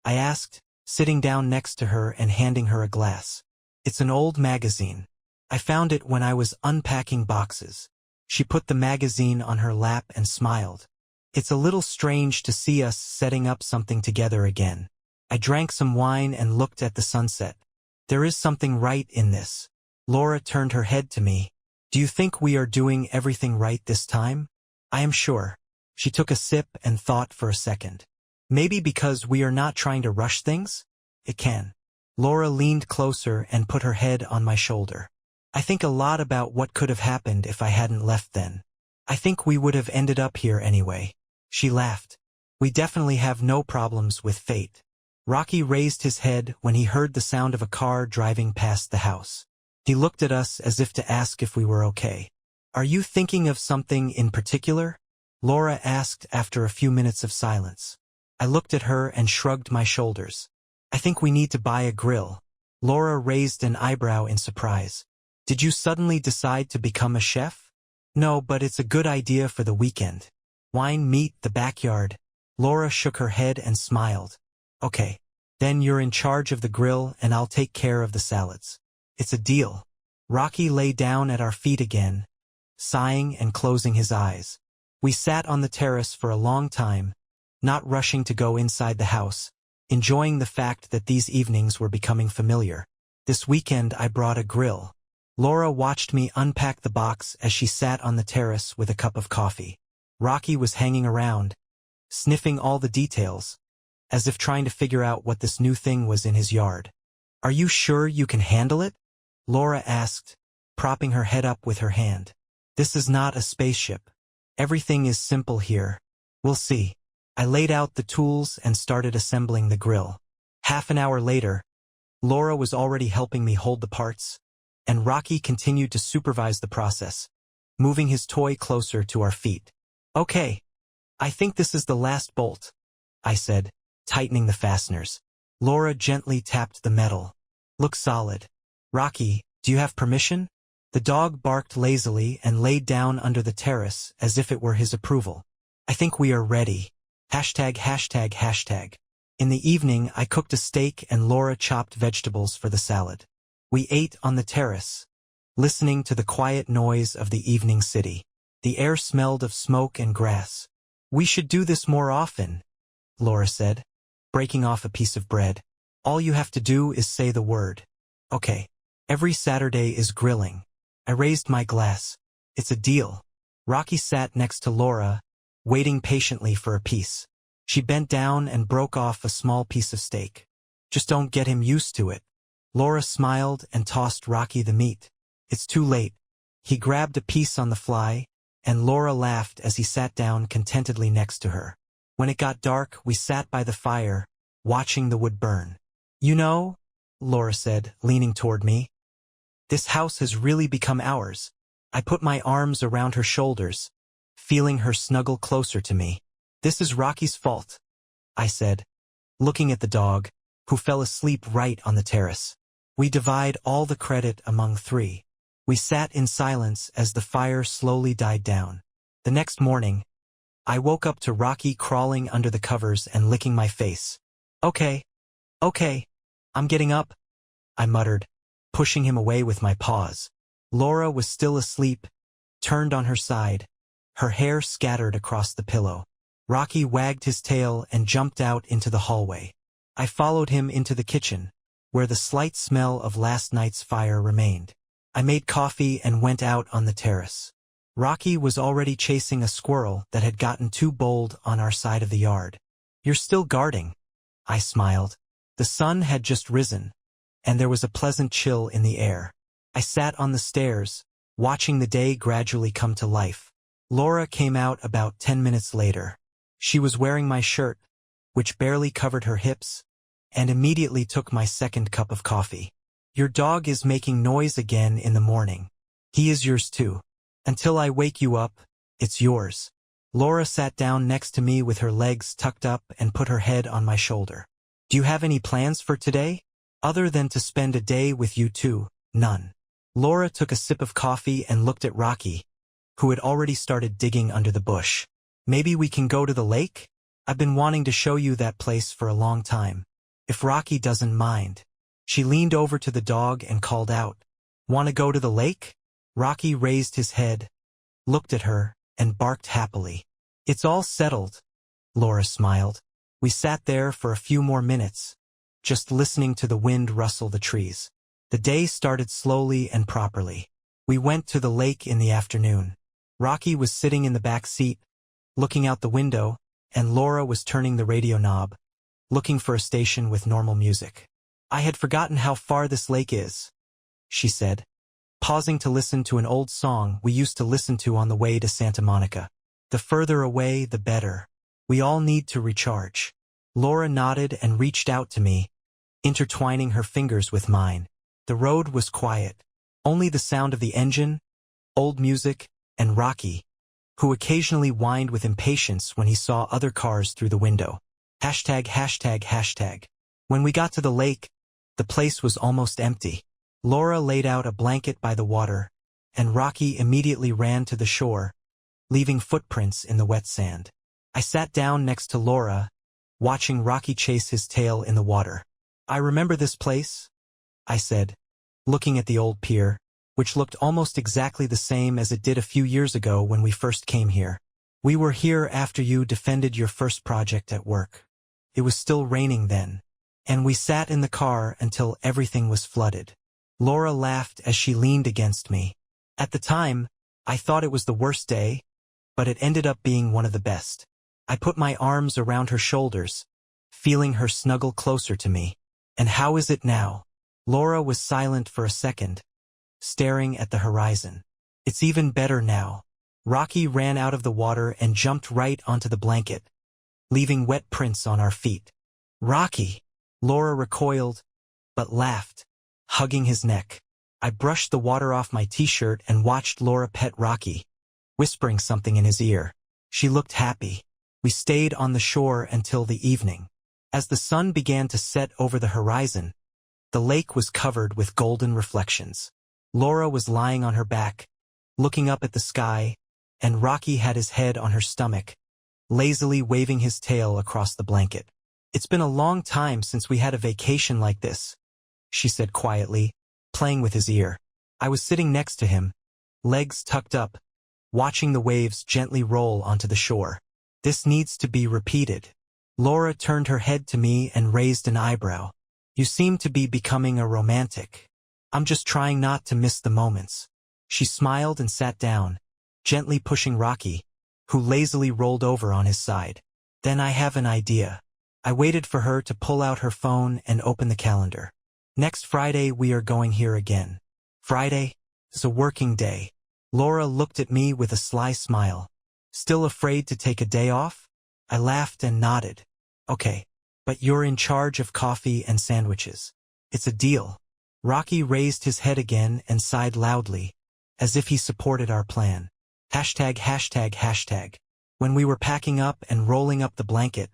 I asked, sitting down next to her and handing her a glass. "It's an old magazine. I found it when I was unpacking boxes." She put the magazine on her lap and smiled. "It's a little strange to see us setting up something together again." I drank some wine and looked at the sunset. "There is something right in this." Laura turned her head to me. "Do you think we are doing everything right this time?" "I am sure." She took a sip and thought for a second. "Maybe because we are not trying to rush things?" "It can." Laura leaned closer and put her head on my shoulder. "I think a lot about what could have happened if I hadn't left then. I think we would have ended up here anyway." She laughed. We definitely have no problems with fate. Rocky raised his head when he heard the sound of a car driving past the house. He looked at us as if to ask if we were okay. Are you thinking of something in particular? Laura asked after a few minutes of silence. I looked at her and shrugged my shoulders. I think we need to buy a grill. Laura raised an eyebrow in surprise. Did you suddenly decide to become a chef? No, but it's a good idea for the weekend. Wine meet the backyard. Laura shook her head and smiled. Okay. Then you're in charge of the grill and I'll take care of the salads. It's a deal. Rocky lay down at our feet again, sighing and closing his eyes. We sat on the terrace for a long time, not rushing to go inside the house, enjoying the fact that these evenings were becoming familiar. This weekend I brought a grill. Laura watched me unpack the box as she sat on the terrace with a cup of coffee. Rocky was hanging around, sniffing all the details, as if trying to figure out what this new thing was in his yard. Are you sure you can handle it? Laura asked, propping her head up with her hand. This is not a spaceship. Everything is simple here. We'll see. I laid out the tools and started assembling the grill. Half an hour later, Laura was already helping me hold the parts, and Rocky continued to supervise the process, moving his toy closer to our feet. Okay, I think this is the last bolt, I said, tightening the fasteners. Laura gently tapped the metal. Looks solid. Rocky, do you have permission? The dog barked lazily and laid down under the terrace as if it were his approval. I think we are ready. ####. In the evening, I cooked a steak and Laura chopped vegetables for the salad. We ate on the terrace, listening to the quiet noise of the evening city. The air smelled of smoke and grass. We should do this more often, Laura said, breaking off a piece of bread. All you have to do is say the word. Okay. Every Saturday is grilling. I raised my glass. It's a deal. Rocky sat next to Laura, waiting patiently for a piece. She bent down and broke off a small piece of steak. Just don't get him used to it. Laura smiled and tossed Rocky the meat. It's too late. He grabbed a piece on the fly, and Laura laughed as he sat down contentedly next to her. When it got dark, we sat by the fire, watching the wood burn. You know, Laura said, leaning toward me, this house has really become ours. I put my arms around her shoulders, feeling her snuggle closer to me. This is Rocky's fault, I said, looking at the dog, who fell asleep right on the terrace. We divide all the credit among three. We sat in silence as the fire slowly died down. The next morning, I woke up to Rocky crawling under the covers and licking my face. Okay, I'm getting up, I muttered, pushing him away with my paws. Laura was still asleep, turned on her side, her hair scattered across the pillow. Rocky wagged his tail and jumped out into the hallway. I followed him into the kitchen, where the slight smell of last night's fire remained. I made coffee and went out on the terrace. Rocky was already chasing a squirrel that had gotten too bold on our side of the yard. You're still guarding, I smiled. The sun had just risen, and there was a pleasant chill in the air. I sat on the stairs, watching the day gradually come to life. Laura came out about 10 minutes later. She was wearing my shirt, which barely covered her hips, and immediately took my second cup of coffee. Your dog is making noise again in the morning. He is yours too. Until I wake you up, it's yours. Laura sat down next to me with her legs tucked up and put her head on my shoulder. Do you have any plans for today? Other than to spend a day with you two? None. Laura took a sip of coffee and looked at Rocky, who had already started digging under the bush. Maybe we can go to the lake? I've been wanting to show you that place for a long time. If Rocky doesn't mind. She leaned over to the dog and called out, Want to go to the lake? Rocky raised his head, looked at her, and barked happily. It's all settled, Laura smiled. We sat there for a few more minutes, just listening to the wind rustle the trees. The day started slowly and properly. We went to the lake in the afternoon. Rocky was sitting in the back seat, looking out the window, and Laura was turning the radio knob, looking for a station with normal music. I had forgotten how far this lake is, she said, pausing to listen to an old song we used to listen to on the way to Santa Monica. The further away, the better. We all need to recharge. Laura nodded and reached out to me, intertwining her fingers with mine. The road was quiet. Only the sound of the engine, old music, and Rocky, who occasionally whined with impatience when he saw other cars through the window. Hashtag, hashtag, hashtag. When we got to the lake, the place was almost empty. Laura laid out a blanket by the water, and Rocky immediately ran to the shore, leaving footprints in the wet sand. I sat down next to Laura, watching Rocky chase his tail in the water. I remember this place, I said, looking at the old pier, which looked almost exactly the same as it did a few years ago when we first came here. We were here after you defended your first project at work. It was still raining then, and we sat in the car until everything was flooded. Laura laughed as she leaned against me. At the time, I thought it was the worst day, but it ended up being one of the best. I put my arms around her shoulders, feeling her snuggle closer to me. And how is it now? Laura was silent for a second, staring at the horizon. It's even better now. Rocky ran out of the water and jumped right onto the blanket, leaving wet prints on our feet. Rocky! Laura recoiled, but laughed, hugging his neck. I brushed the water off my t-shirt and watched Laura pet Rocky, whispering something in his ear. She looked happy. We stayed on the shore until the evening. As the sun began to set over the horizon, the lake was covered with golden reflections. Laura was lying on her back, looking up at the sky, and Rocky had his head on her stomach, lazily waving his tail across the blanket. It's been a long time since we had a vacation like this, she said quietly, playing with his ear. I was sitting next to him, legs tucked up, watching the waves gently roll onto the shore. This needs to be repeated. Laura turned her head to me and raised an eyebrow. You seem to be becoming a romantic. I'm just trying not to miss the moments. She smiled and sat down, gently pushing Rocky, who lazily rolled over on his side. Then I have an idea. I waited for her to pull out her phone and open the calendar. Next Friday we are going here again. Friday is a working day. Laura looked at me with a sly smile. Still afraid to take a day off? I laughed and nodded. Okay, but you're in charge of coffee and sandwiches. It's a deal. Rocky raised his head again and sighed loudly, as if he supported our plan. Hashtag, hashtag, hashtag. When we were packing up and rolling up the blanket,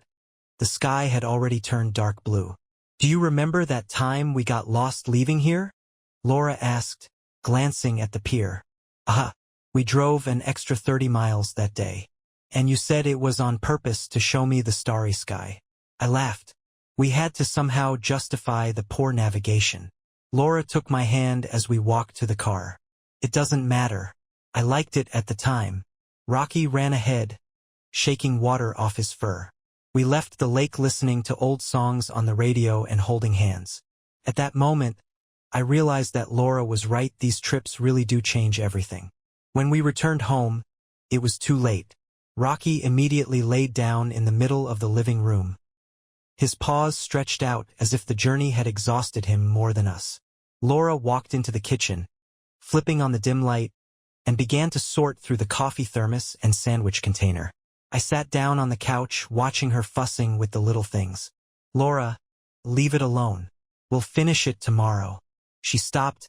the sky had already turned dark blue. Do you remember that time we got lost leaving here? Laura asked, glancing at the pier. We drove an extra 30 miles that day. And you said it was on purpose to show me the starry sky. I laughed. We had to somehow justify the poor navigation. Laura took my hand as we walked to the car. It doesn't matter. I liked it at the time. Rocky ran ahead, shaking water off his fur. We left the lake listening to old songs on the radio and holding hands. At that moment, I realized that Laura was right. These trips really do change everything. When we returned home, it was too late. Rocky immediately laid down in the middle of the living room. His paws stretched out as if the journey had exhausted him more than us. Laura walked into the kitchen, flipping on the dim light, and began to sort through the coffee thermos and sandwich container. I sat down on the couch, watching her fussing with the little things. Laura, leave it alone. We'll finish it tomorrow. She stopped,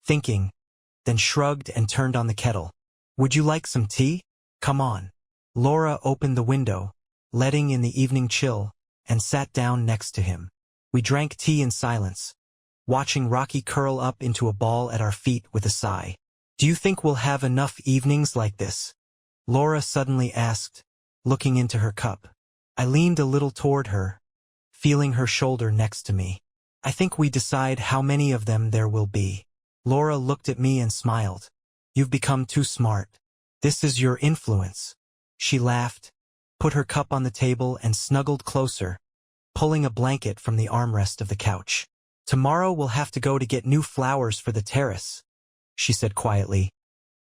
thinking, then shrugged and turned on the kettle. Would you like some tea? Come on. Laura opened the window, letting in the evening chill, and sat down next to him. We drank tea in silence, watching Rocky curl up into a ball at our feet with a sigh. Do you think we'll have enough evenings like this? Laura suddenly asked, looking into her cup. I leaned a little toward her, feeling her shoulder next to me. I think we decide how many of them there will be. Laura looked at me and smiled. You've become too smart. This is your influence. She laughed, put her cup on the table and snuggled closer, pulling a blanket from the armrest of the couch. Tomorrow we'll have to go to get new flowers for the terrace, she said quietly,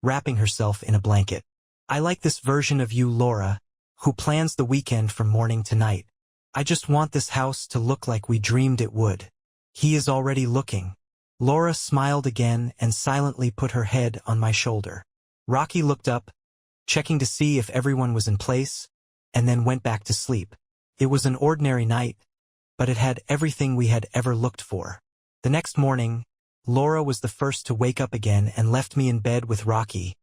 wrapping herself in a blanket. I like this version of you, Laura, who plans the weekend from morning to night. I just want this house to look like we dreamed it would. He is already looking. Laura smiled again and silently put her head on my shoulder. Rocky looked up, checking to see if everyone was in place, and then went back to sleep. It was an ordinary night, but it had everything we had ever looked for. The next morning, Laura was the first to wake up again and left me in bed with Rocky,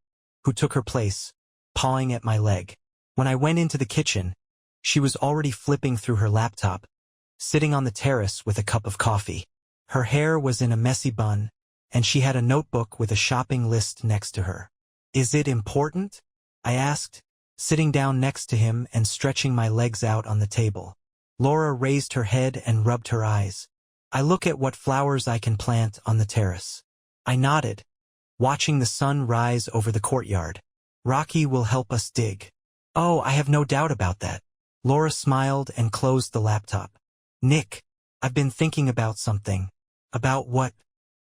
who took her place, pawing at my leg. When I went into the kitchen, she was already flipping through her laptop, sitting on the terrace with a cup of coffee. Her hair was in a messy bun, and she had a notebook with a shopping list next to her. "Is it important?" I asked, sitting down next to him and stretching my legs out on the table. Laura raised her head and rubbed her eyes. "I look at what flowers I can plant on the terrace." I nodded, watching the sun rise over the courtyard. "Rocky will help us dig." "Oh, I have no doubt about that." Laura smiled and closed the laptop. "Nick, I've been thinking about something." "About what?"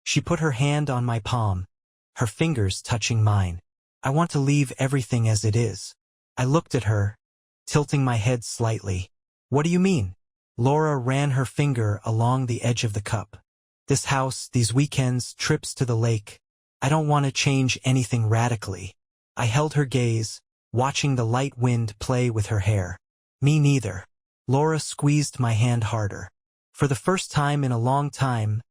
She put her hand on my palm, her fingers touching mine. "I want to leave everything as it is." I looked at her, tilting my head slightly. "What do you mean?" Laura ran her finger along the edge of the cup. "This house, these weekends, trips to the lake. I don't want to change anything radically." I held her gaze, watching the light wind play with her hair. "Me neither." Laura squeezed my hand harder. "For the first time in a long time,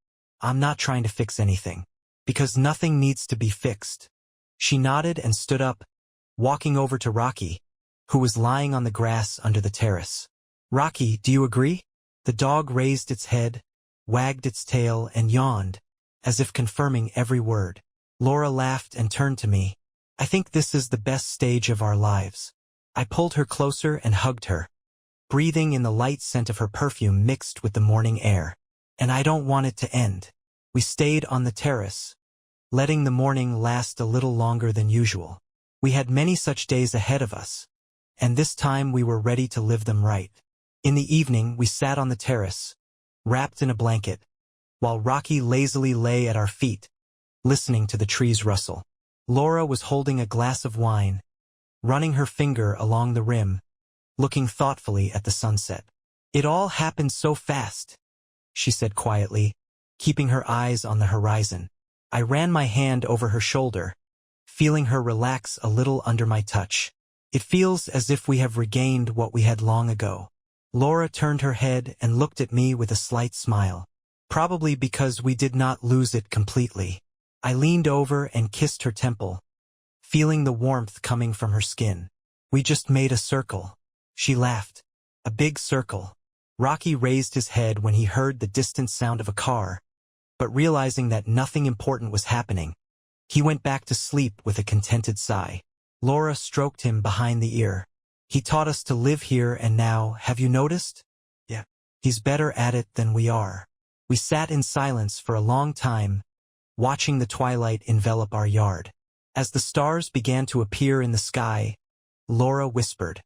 I'm not trying to fix anything. Because nothing needs to be fixed." She nodded and stood up, walking over to Rocky, who was lying on the grass under the terrace. "Rocky, do you agree?" The dog raised its head, wagged its tail, and yawned, as if confirming every word. Laura laughed and turned to me. "I think this is the best stage of our lives." I pulled her closer and hugged her, breathing in the light scent of her perfume mixed with the morning air. "And I don't want it to end." We stayed on the terrace, letting the morning last a little longer than usual. We had many such days ahead of us, and this time we were ready to live them right. In the evening, we sat on the terrace, wrapped in a blanket, while Rocky lazily lay at our feet, listening to the trees rustle. Laura was holding a glass of wine, running her finger along the rim, looking thoughtfully at the sunset. "It all happened so fast," she said quietly, keeping her eyes on the horizon. I ran my hand over her shoulder, feeling her relax a little under my touch. "It feels as if we have regained what we had long ago." Laura turned her head and looked at me with a slight smile. "Probably because we did not lose it completely." I leaned over and kissed her temple, feeling the warmth coming from her skin. "We just made a circle." She laughed. "A big circle." Rocky raised his head when he heard the distant sound of a car, but realizing that nothing important was happening, he went back to sleep with a contented sigh. Laura stroked him behind the ear. "He taught us to live here and now, have you noticed?" "Yeah. He's better at it than we are." We sat in silence for a long time, watching the twilight envelop our yard. As the stars began to appear in the sky, Laura whispered,